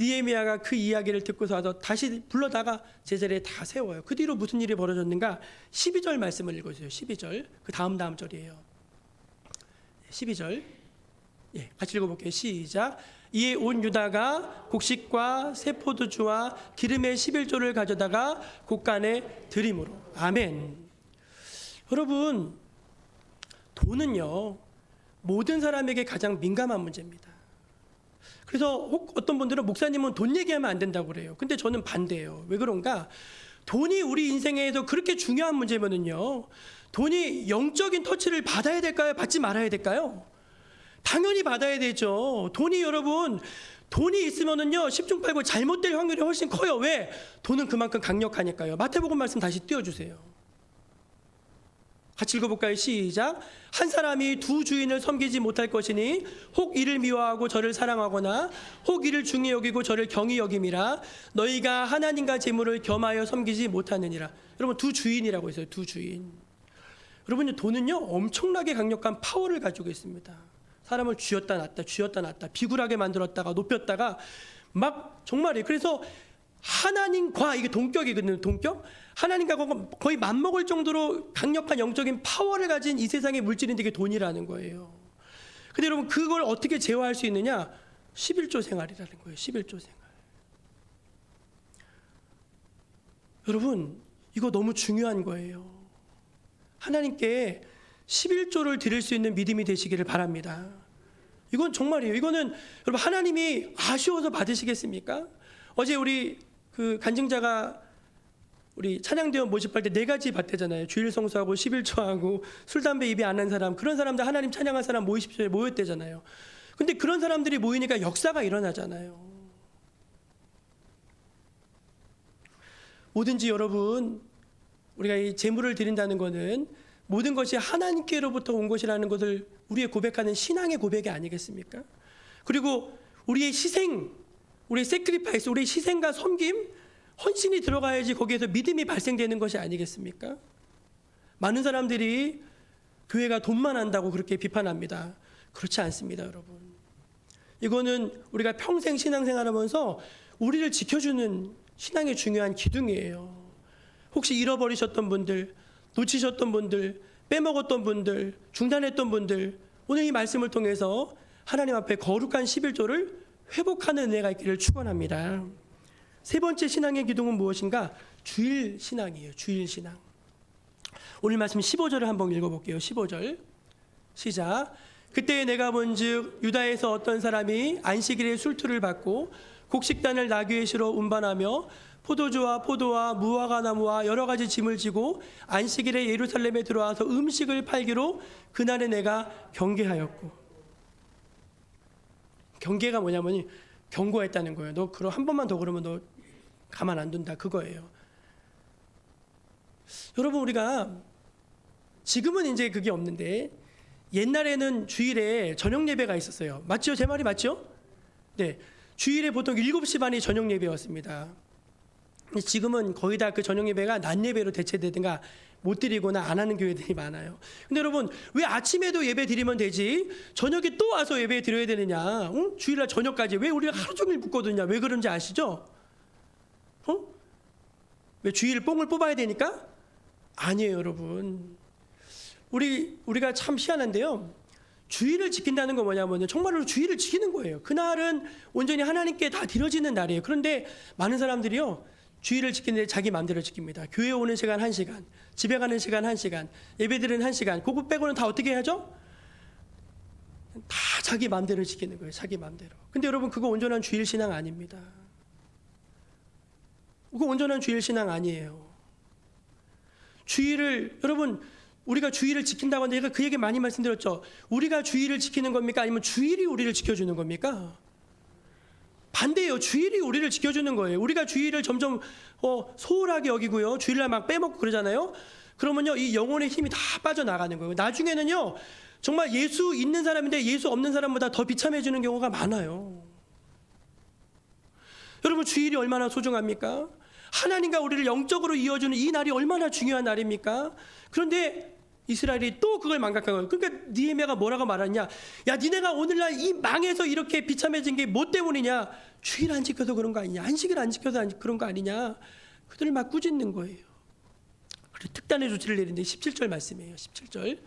Speaker 1: 느헤미야가 그 이야기를 듣고서 와서 다시 불러다가 제자리에 다 세워요. 그 뒤로 무슨 일이 벌어졌는가? 12절 말씀을 읽어주세요. 12절. 그 다음 절이에요. 12절. 예, 같이 읽어볼게요. 시작. 이에 온 유다가 곡식과 새 포도주와 기름의 11조를 가져다가 곳간에 드림으로. 아멘. 여러분, 돈은요 모든 사람에게 가장 민감한 문제입니다. 그래서 어떤 분들은 목사님은 돈 얘기하면 안 된다고 그래요. 근데 저는 반대예요. 왜 그런가? 돈이 우리 인생에서 그렇게 중요한 문제면은요, 돈이 영적인 터치를 받아야 될까요? 받지 말아야 될까요? 당연히 받아야 되죠. 돈이 있으면은요 10중 8구 잘못될 확률이 훨씬 커요. 왜? 돈은 그만큼 강력하니까요. 마태복음 말씀 다시 띄워주세요. 같이 읽어볼까요? 시작. 한 사람이 두 주인을 섬기지 못할 것이니 혹 이를 미워하고 저를 사랑하거나 혹 이를 중히 여기고 저를 경히 여김이라. 너희가 하나님과 재물을 겸하여 섬기지 못하느니라. 여러분, 두 주인이라고 했어요. 두 주인. 여러분, 돈은요 엄청나게 강력한 파워를 가지고 있습니다. 사람을 쥐었다 놨다 비굴하게 만들었다가 높였다가 막 정말이에요. 그래서 하나님과, 이게 동격이거든요. 동격? 하나님과 거의 맞먹을 정도로 강력한 영적인 파워를 가진 이 세상의 물질인데 이게 돈이라는 거예요. 근데 여러분, 그걸 어떻게 제어할 수 있느냐? 11조 생활이라는 거예요. 11조 생활. 여러분, 이거 너무 중요한 거예요. 하나님께 11조를 드릴 수 있는 믿음이 되시기를 바랍니다. 이건 정말이에요. 이거는 여러분, 하나님이 아쉬워서 받으시겠습니까? 어제 우리 그 간증자가 우리 찬양대원 모집할 때 4가지 받대잖아요. 주일 성수하고 11조하고 술 담배 입에 안 한 사람, 그런 사람들 하나님 찬양한 사람 모이십시오 모였대잖아요. 근데 그런 사람들이 모이니까 역사가 일어나잖아요. 뭐든지 여러분, 우리가 이 제물을 드린다는 것은 모든 것이 하나님께로부터 온 것이라는 것을 우리의 고백하는 신앙의 고백이 아니겠습니까? 그리고 우리의 희생, 우리의 세크리파이스, 우리의 희생과 섬김, 헌신이 들어가야지 거기에서 믿음이 발생되는 것이 아니겠습니까? 많은 사람들이 교회가 돈만 한다고 그렇게 비판합니다. 그렇지 않습니다, 여러분. 이거는 우리가 평생 신앙생활하면서 우리를 지켜주는 신앙의 중요한 기둥이에요. 혹시 잃어버리셨던 분들, 놓치셨던 분들, 빼먹었던 분들, 중단했던 분들, 오늘 이 말씀을 통해서 하나님 앞에 거룩한 11조를 회복하는 은혜가 있기를 축원합니다. 세 번째 신앙의 기둥은 무엇인가? 주일 신앙이에요. 주일 신앙. 오늘 말씀 15절을 한번 읽어볼게요. 15절 시작. 그때 내가 본즉 유다에서 어떤 사람이 안식일에 술투를 받고 곡식단을 나귀에 실어 운반하며 포도주와 포도와 무화과 나무와 여러 가지 짐을 지고 안식일에 예루살렘에 들어와서 음식을 팔기로 그날에 내가 경계하였고. 경계가 뭐냐면 경고했다는 거예요. 너 그럼 한 번만 더 그러면 너 가만 안 둔다, 그거예요. 여러분, 우리가 지금은 이제 그게 없는데 옛날에는 주일에 저녁 예배가 있었어요. 맞죠? 제 말이 맞죠? 네. 주일에 보통 7시 반이 저녁 예배였습니다. 근데 지금은 거의 다 그 저녁 예배가 낮 예배로 대체되든가 못 드리거나 안 하는 교회들이 많아요. 근데 여러분, 왜 아침에도 예배 드리면 되지 저녁에 또 와서 예배 드려야 되느냐? 응? 주일날 저녁까지 왜 우리가 하루 종일 묵거든요? 왜 그런지 아시죠? 왜 주일 뽕을 뽑아야 되니까? 아니에요, 여러분. 우리가 참 희한한데요. 주일을 지킨다는 건 뭐냐면요, 정말로 주일을 지키는 거예요. 그날은 온전히 하나님께 다 드려지는 날이에요. 그런데 많은 사람들이요, 주일을 지키는데 자기 마음대로 지킵니다. 교회 오는 시간 1시간, 집에 가는 시간 1시간, 예배드리는 1시간, 그거 빼고는 다 어떻게 해야죠? 다 자기 마음대로 지키는 거예요. 자기 마음대로. 근데 여러분, 그거 온전한 주일 신앙 아닙니다. 그거 온전한 주일 신앙 아니에요. 주일을, 여러분, 우리가 주일을 지킨다고 하는데 제가 그 얘기 많이 말씀드렸죠. 우리가 주일을 지키는 겁니까? 아니면 주일이 우리를 지켜주는 겁니까? 반대예요. 주일이 우리를 지켜주는 거예요. 우리가 주일을 점점 소홀하게 여기고요, 주일날 막 빼먹고 그러잖아요. 그러면요, 이 영혼의 힘이 다 빠져나가는 거예요. 나중에는요, 정말 예수 있는 사람인데 예수 없는 사람보다 더 비참해지는 경우가 많아요. 여러분, 주일이 얼마나 소중합니까? 하나님과 우리를 영적으로 이어주는 이 날이 얼마나 중요한 날입니까? 그런데 이스라엘이 또 그걸 망각한 거예요. 그러니까 느헤미야가 뭐라고 말하냐? 야, 니네가 오늘날 이 망해서 이렇게 비참해진 게 뭐 때문이냐? 주일 안 지켜서 그런 거 아니냐? 안식일 안 지켜서 그런 거 아니냐? 그들을 막 꾸짖는 거예요. 그리고 특단의 조치를 내리는데 17절 말씀이에요. 17절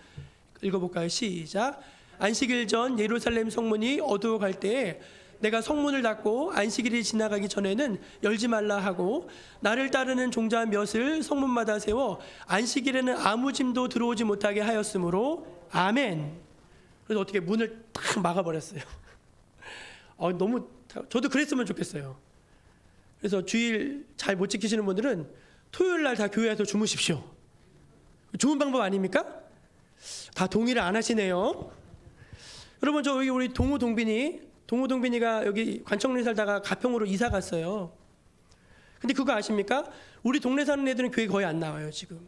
Speaker 1: 읽어볼까요? 시작. 안식일 전 예루살렘 성문이 어두워갈 때에 내가 성문을 닫고 안식일이 지나가기 전에는 열지 말라 하고 나를 따르는 종자 몇을 성문마다 세워 안식일에는 아무 짐도 들어오지 못하게 하였으므로 아멘. 그래서 어떻게 문을 탁 막아버렸어요. 너무, 저도 그랬으면 좋겠어요. 그래서 주일 잘 못 지키시는 분들은 토요일 날 다 교회에서 주무십시오. 좋은 방법 아닙니까? 다 동의를 안 하시네요. 여러분, 저 여기 우리 동우동빈이가 여기 관청리 살다가 가평으로 이사 갔어요. 근데 그거 아십니까? 우리 동네 사는 애들은 교회 거의 안 나와요, 지금.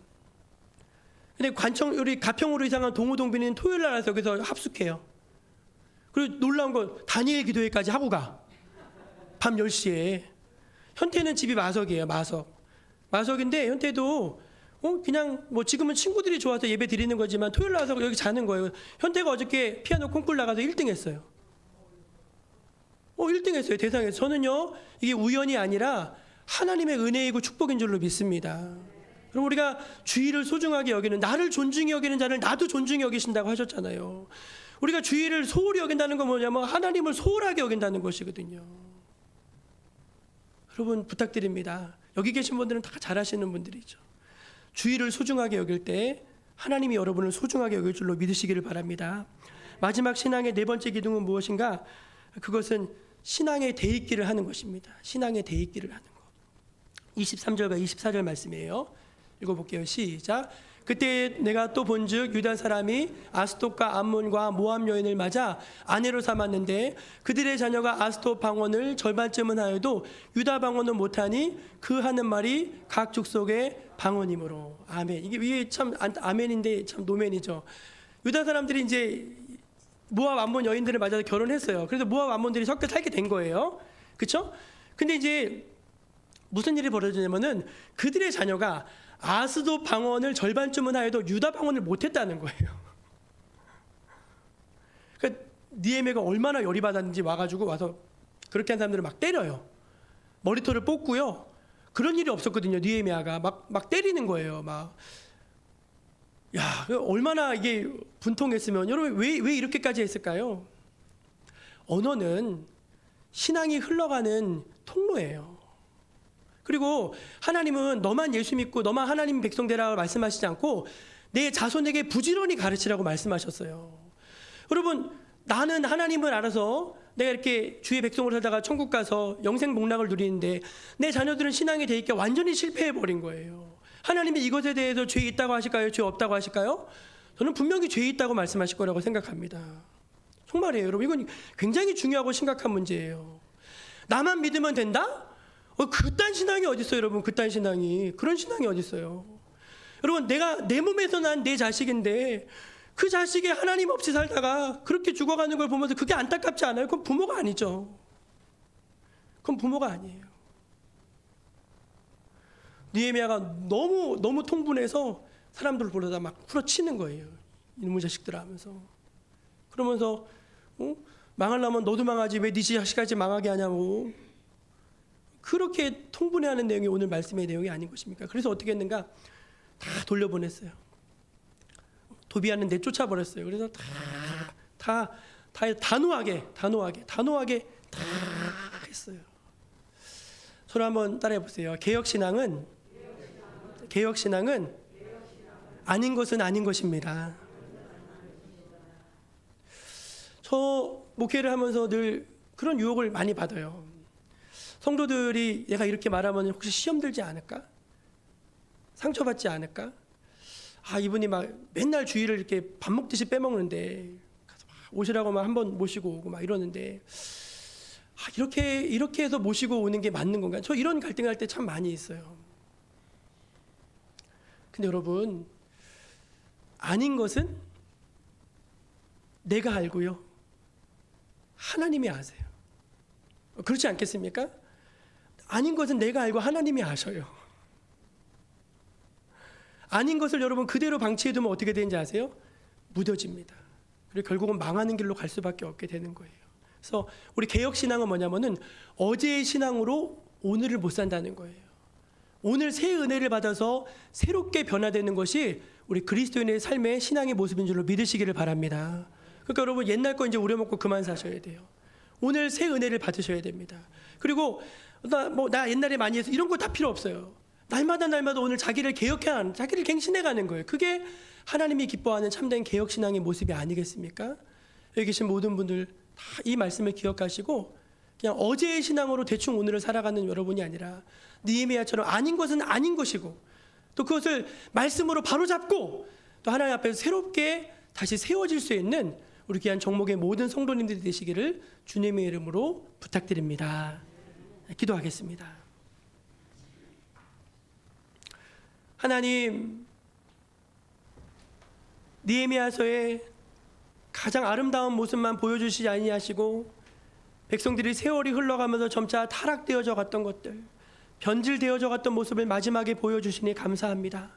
Speaker 1: 근데 우리 가평으로 이사 간 동우동빈이는 토요일 날 와서 여기서 합숙해요. 그리고 놀라운 건 다니엘 기도회까지 하고 가. 밤 10시에. 현태는 집이 마석이에요, 마석인데 현태도 그냥 뭐 지금은 친구들이 좋아서 예배 드리는 거지만 토요일 날 와서 여기 자는 거예요. 현태가 어저께 피아노 콩쿠르 나가서 1등 했어요. 1등 했어요, 대상에서. 저는요, 이게 우연이 아니라 하나님의 은혜이고 축복인 줄로 믿습니다. 그럼 우리가 주일을 소중하게 여기는, 나를 존중히 여기는 자를 나도 존중히 여기신다고 하셨잖아요. 우리가 주일을 소홀히 여긴다는 건 뭐냐면 하나님을 소홀하게 여긴다는 것이거든요. 여러분, 부탁드립니다. 여기 계신 분들은 다 잘하시는 분들이죠. 주일을 소중하게 여길 때 하나님이 여러분을 소중하게 여길 줄로 믿으시기를 바랍니다. 마지막 신앙의 네 번째 기둥은 무엇인가? 그것은 신앙의 대입기를 하는 것입니다. 신앙의 대입기를 하는 것. 23절과 24절 말씀이에요. 읽어볼게요. 시작. 그때 내가 또 본즉 유다 사람이 아스돗과 암몬과 모압 여인을 맞아 아내로 삼았는데 그들의 자녀가 아스돗 방언을 절반쯤은 하여도 유다 방언은 못하니 그 하는 말이 각 족속의 방언이므로. 아멘. 이게 참 아멘인데 참 노멘이죠. 유다 사람들이 이제 모압 암몬 여인들을 맞아서 결혼했어요. 그래서 모압 암몬들이 섞여 살게 된 거예요. 그렇죠? 근데 이제 무슨 일이 벌어지냐면은 그들의 자녀가 아스돗 방언을 절반쯤은 하여도 유다 방언을 못했다는 거예요. 그러니까 느헤미야가 얼마나 열이 받았는지 와서 그렇게 한 사람들을 막 때려요. 머리털을 뽑고요. 그런 일이 없었거든요. 느헤미야가 막 때리는 거예요. 야, 얼마나 이게 분통했으면. 여러분, 왜 이렇게까지 했을까요? 언어는 신앙이 흘러가는 통로예요. 그리고 하나님은 너만 예수 믿고 너만 하나님 백성 되라고 말씀하시지 않고 내 자손에게 부지런히 가르치라고 말씀하셨어요. 여러분, 나는 하나님을 알아서 내가 이렇게 주의 백성으로 살다가 천국 가서 영생 복락을 누리는데 내 자녀들은 신앙이 돼 있게 완전히 실패해버린 거예요. 하나님이 이것에 대해서 죄 있다고 하실까요? 죄 없다고 하실까요? 저는 분명히 죄 있다고 말씀하실 거라고 생각합니다. 정말이에요, 여러분. 이건 굉장히 중요하고 심각한 문제예요. 나만 믿으면 된다? 그딴 신앙이 어디 있어요, 여러분? 그딴 신앙이. 그런 신앙이 어디 있어요? 여러분, 내가 내 몸에서 난 내 자식인데 그 자식이 하나님 없이 살다가 그렇게 죽어가는 걸 보면서 그게 안타깝지 않아요? 그건 부모가 아니죠. 그건 부모가 아니에요. 느헤미야가 너무 통분해서 사람들을 불러다 막 후려치는 거예요. 이놈의 자식들 하면서. 그러면서 망하려면 너도 망하지 왜 네 자식까지 망하게 하냐고. 그렇게 통분해하는 내용이 오늘 말씀의 내용이 아닌 것입니까? 그래서 어떻게 했는가? 다 돌려보냈어요. 도비아는 내쫓아버렸어요. 그래서 다 단호하게 다 했어요. 서로 한번 따라해 보세요. 개혁신앙은 아닌 것은 아닌 것입니다. 저 목회를 하면서 늘 그런 유혹을 많이 받아요. 성도들이 내가 이렇게 말하면 혹시 시험 들지 않을까? 상처받지 않을까? 이분이 막 맨날 주일을 이렇게 밥 먹듯이 빼먹는데 오시라고 막 한번 모시고 오고 막 이러는데 이렇게 해서 모시고 오는 게 맞는 건가? 저 이런 갈등할 때 참 많이 있어요. 근데 여러분, 아닌 것은 내가 알고요. 하나님이 아세요. 그렇지 않겠습니까? 아닌 것은 내가 알고 하나님이 아셔요. 아닌 것을 여러분 그대로 방치해두면 어떻게 되는지 아세요? 무뎌집니다. 그리고 결국은 망하는 길로 갈 수밖에 없게 되는 거예요. 그래서 우리 개혁신앙은 뭐냐면은 어제의 신앙으로 오늘을 못 산다는 거예요. 오늘 새 은혜를 받아서 새롭게 변화되는 것이 우리 그리스도인의 삶의 신앙의 모습인 줄로 믿으시기를 바랍니다. 그러니까 여러분 옛날 거 이제 우려먹고 그만 사셔야 돼요. 오늘 새 은혜를 받으셔야 됩니다. 그리고 나 옛날에 많이 해서 이런 거 다 필요 없어요. 날마다 오늘 자기를 개혁해가는, 자기를 갱신해가는 거예요. 그게 하나님이 기뻐하는 참된 개혁신앙의 모습이 아니겠습니까? 여기 계신 모든 분들 다 이 말씀을 기억하시고 그냥 어제의 신앙으로 대충 오늘을 살아가는 여러분이 아니라 느헤미야처럼 아닌 것은 아닌 것이고 또 그것을 말씀으로 바로잡고 또 하나님 앞에서 새롭게 다시 세워질 수 있는 우리 귀한 정목의 모든 성도님들이 되시기를 주님의 이름으로 부탁드립니다. 기도하겠습니다. 하나님, 느헤미야서의 가장 아름다운 모습만 보여주시지 아니하시고 백성들이 세월이 흘러가면서 점차 타락되어져 갔던 것들, 변질되어져 갔던 모습을 마지막에 보여주시니 감사합니다.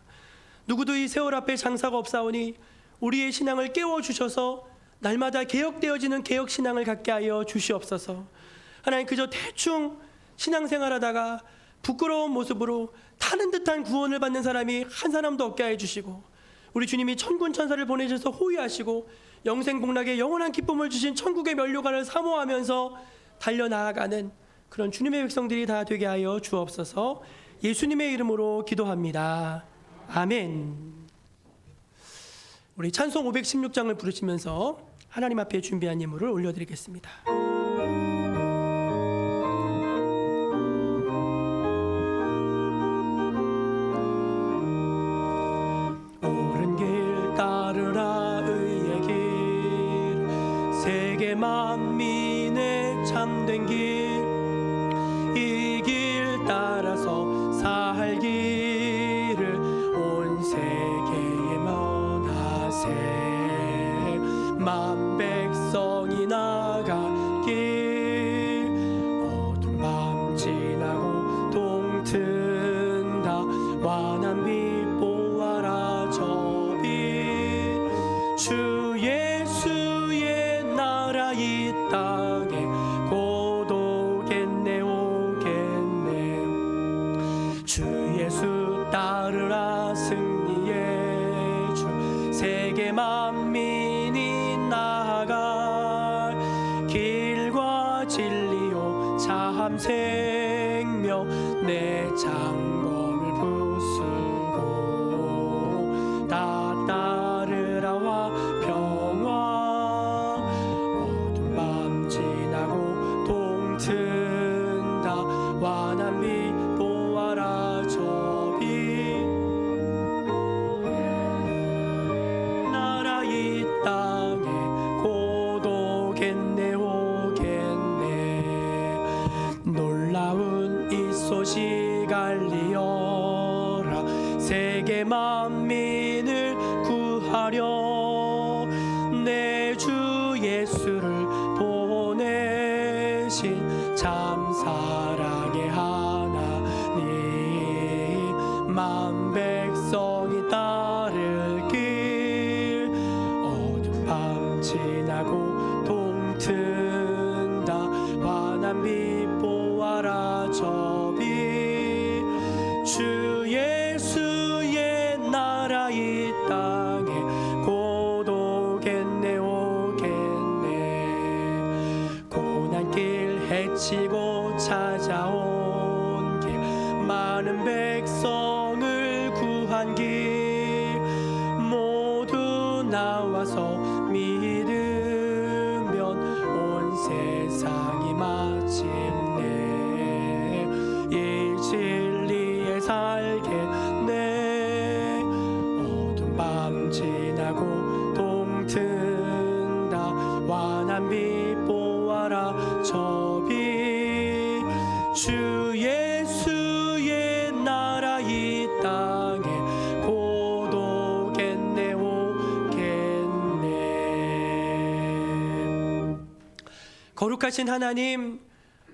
Speaker 1: 누구도 이 세월 앞에 장사가 없사오니 우리의 신앙을 깨워주셔서 날마다 개혁되어지는 개혁신앙을 갖게 하여 주시옵소서. 하나님, 그저 대충 신앙생활하다가 부끄러운 모습으로 타는 듯한 구원을 받는 사람이 한 사람도 없게 해 주시고 우리 주님이 천군 천사를 보내셔서 호위하시고 영생복락의 영원한 기쁨을 주신 천국의 면류관을 사모하면서 달려나아가는 그런 주님의 백성들이 다 되게 하여 주옵소서. 예수님의 이름으로 기도합니다. 아멘. 우리 찬송 516장을 부르시면서 하나님 앞에 준비한 예물을 올려드리겠습니다. 옳은 길 따르라 의의 길, 세계 만민의 참된 길, 이 길 따라서 살기를 온 세계에 면하세. 만 백성이 나가길 어두운 밤 지나고 동튼다. 환한 빛 보아라 저 빛. 주 예수의 나라 이 땅에 곧 오겠네 오겠네. 주 예수 따르라 승리의 주. 세계 만민이 나아갈 길과 진리요 참 생명. 내 장검을 부수고 다 따르라 화평화. 어두운 밤 지나고 동튼다. 환한 빛 보아라 저 빛. 나라 이 땅에 곧 오겠네 오겠네. 놀라운 이 소식 알리어라. 세계 만민을 구하려 만 백성이 따를 길 어두운 밤 지나고 동튼다 환한 빛 보아라 저 빛 주 예수의 나라 이 땅에 곧 오겠네 오겠네 고난길 헤치고 찾아온 길 많은 백성을 구한 길 모두 나와서 믿으면 온 세상이 마침내 이 진리에 살겠네 어두운 밤 지나고 동튼다 환한 빛 보아라 저 빛 주 예수의 나라 이 땅에 곧 오겠네 오겠네 거룩하신 하나님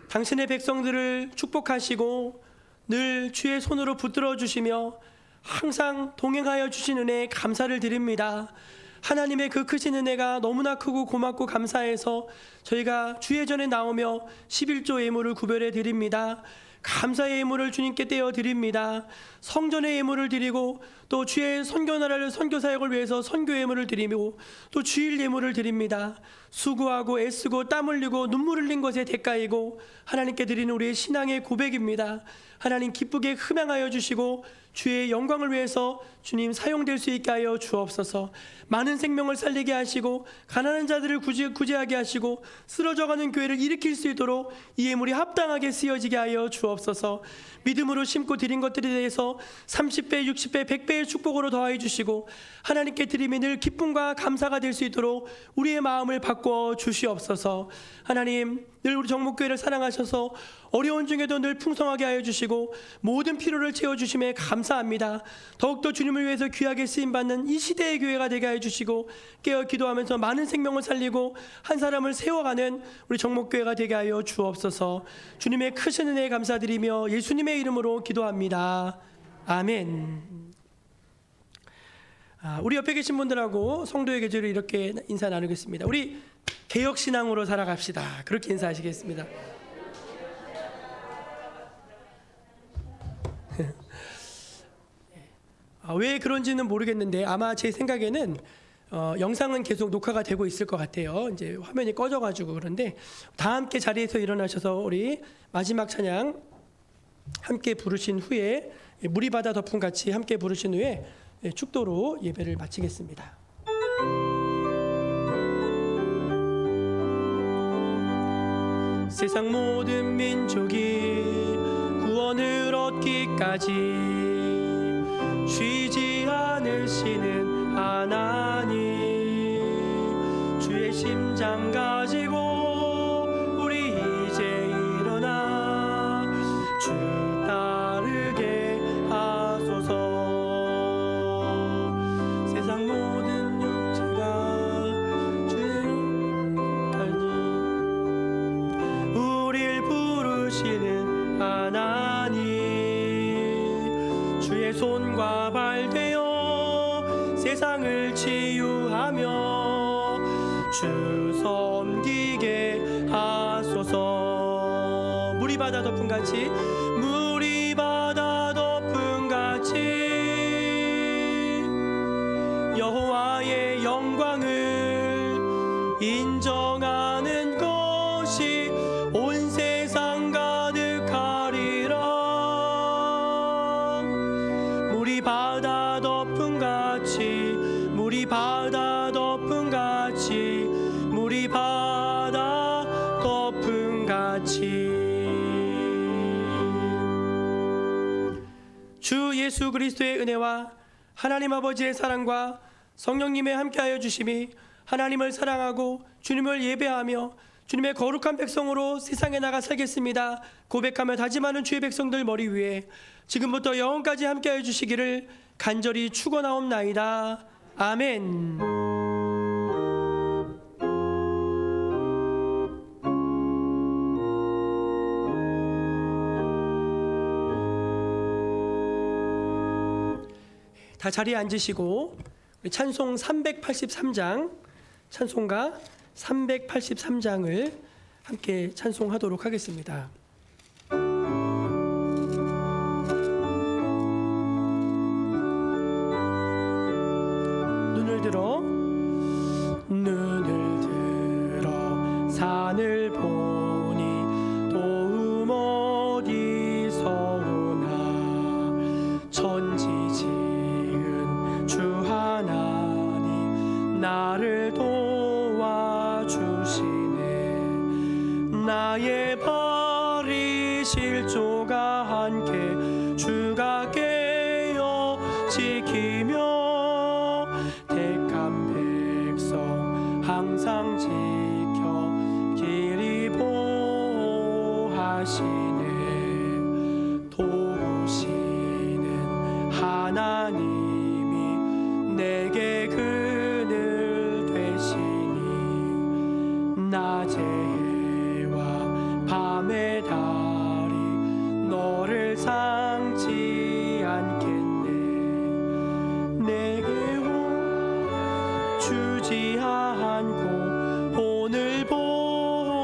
Speaker 1: 당신의 백성들을 축복하시고 늘 주의 손으로 붙들어 주시며 항상 동행하여 주신 은혜에 감사를 드립니다. 하나님의 그 크신 은혜가 너무나 크고 고맙고 감사해서 저희가 주의 전에 나오며 11조 예물을 구별해 드립니다. 감사의 예물을 주님께 떼어 드립니다. 성전의 예물을 드리고 또 주의 선교 나라를 선교 사역을 위해서 선교 예물을 드리고 또 주일 예물을 드립니다. 수고하고 애쓰고 땀 흘리고 눈물 흘린 것의 대가이고 하나님께 드리는 우리의 신앙의 고백입니다. 하나님 기쁘게 흠양하여 주시고 주의 영광을 위해서 주님 사용될 수 있게 하여 주옵소서. 많은 생명을 살리게 하시고 가난한 자들을 구제하게 하시고 쓰러져가는 교회를 일으킬 수 있도록 이 예물이 합당하게 쓰여지게 하여 주옵소서. 믿음으로 심고 드린 것들에 대해서 30배, 60배, 100배의 축복으로 더하여 주시고 하나님께 드림이 늘 기쁨과 감사가 될 수 있도록 우리의 마음을 바꿔 주시옵소서. 하나님 늘 우리 정목교회를 사랑하셔서 어려운 중에도 늘 풍성하게 하여 주시고 모든 필요를 채워주심에 감사합니다. 더욱더 주님을 위해서 귀하게 쓰임받는 이 시대의 교회가 되게 하여 주시고 깨어 기도하면서 많은 생명을 살리고 한 사람을 세워가는 우리 정목교회가 되게 하여 주옵소서. 주님의 크신 은혜에 감사드리며 예수님의 이름으로 기도합니다. 아멘. 우리 옆에 계신 분들하고 성도의 계절을 이렇게 인사 나누겠습니다. 우리 개혁신앙으로 살아갑시다. 그렇게 인사하시겠습니다. 왜 그런지는 모르겠는데 아마 제 생각에는 영상은 계속 녹화가 되고 있을 것 같아요. 이제 화면이 꺼져가지고. 그런데 다 함께 자리에서 일어나셔서 우리 마지막 찬양 함께 부르신 후에 물이 바다 덮음 같이 함께 부르신 후에 축도로 예배를 마치겠습니다. 세상 모든 민족이 구원을 얻기까지 쉬지 않으시는 하나님 주의 심장 가지고 우리 이제 일어나 주 따르게 하소서. 세상 모든 육체가 주를 갈니 우릴 부르시는 하나님 주의 손과 발 되어 세상을 치유하며 주 섬기게 하소서. 물이 바다 덮음 같이 물이 바다 덮음 같이 여호와의 영광을 인정하는 것이 온 세상 가득하리라. 물이 바다 덮음 같이 물이 바다 덮음 같이 물이 바다 덮음 같이. 주 예수 그리스도의 은혜와 하나님 아버지의 사랑과 성령님의 함께하여 주심이 하나님을 사랑하고 주님을 예배하며 주님의 거룩한 백성으로 세상에 나가 살겠습니다 고백하며 다짐하는 주의 백성들 머리 위에 지금부터 영원까지 함께하여 주시기를 간절히 축원하옵나이다. 아멘. 다 자리에 앉으시고 우리 찬송 383장, 찬송가 383장을 함께 찬송하도록 하겠습니다. 눈을 들어 산을 보니 도움 어디서 오나 천지 지은 주 하나님 나를 도와주시네. 나의 발이 실조가 않게 주가 깨어 지키며 항상 지켜 길이 보호하시네. 도우시는 하나님이 내게 그늘 되시니 낮의 해와 밤의 달이 너를 상지 않겠네. 내게 주지 않고 오늘 보호하시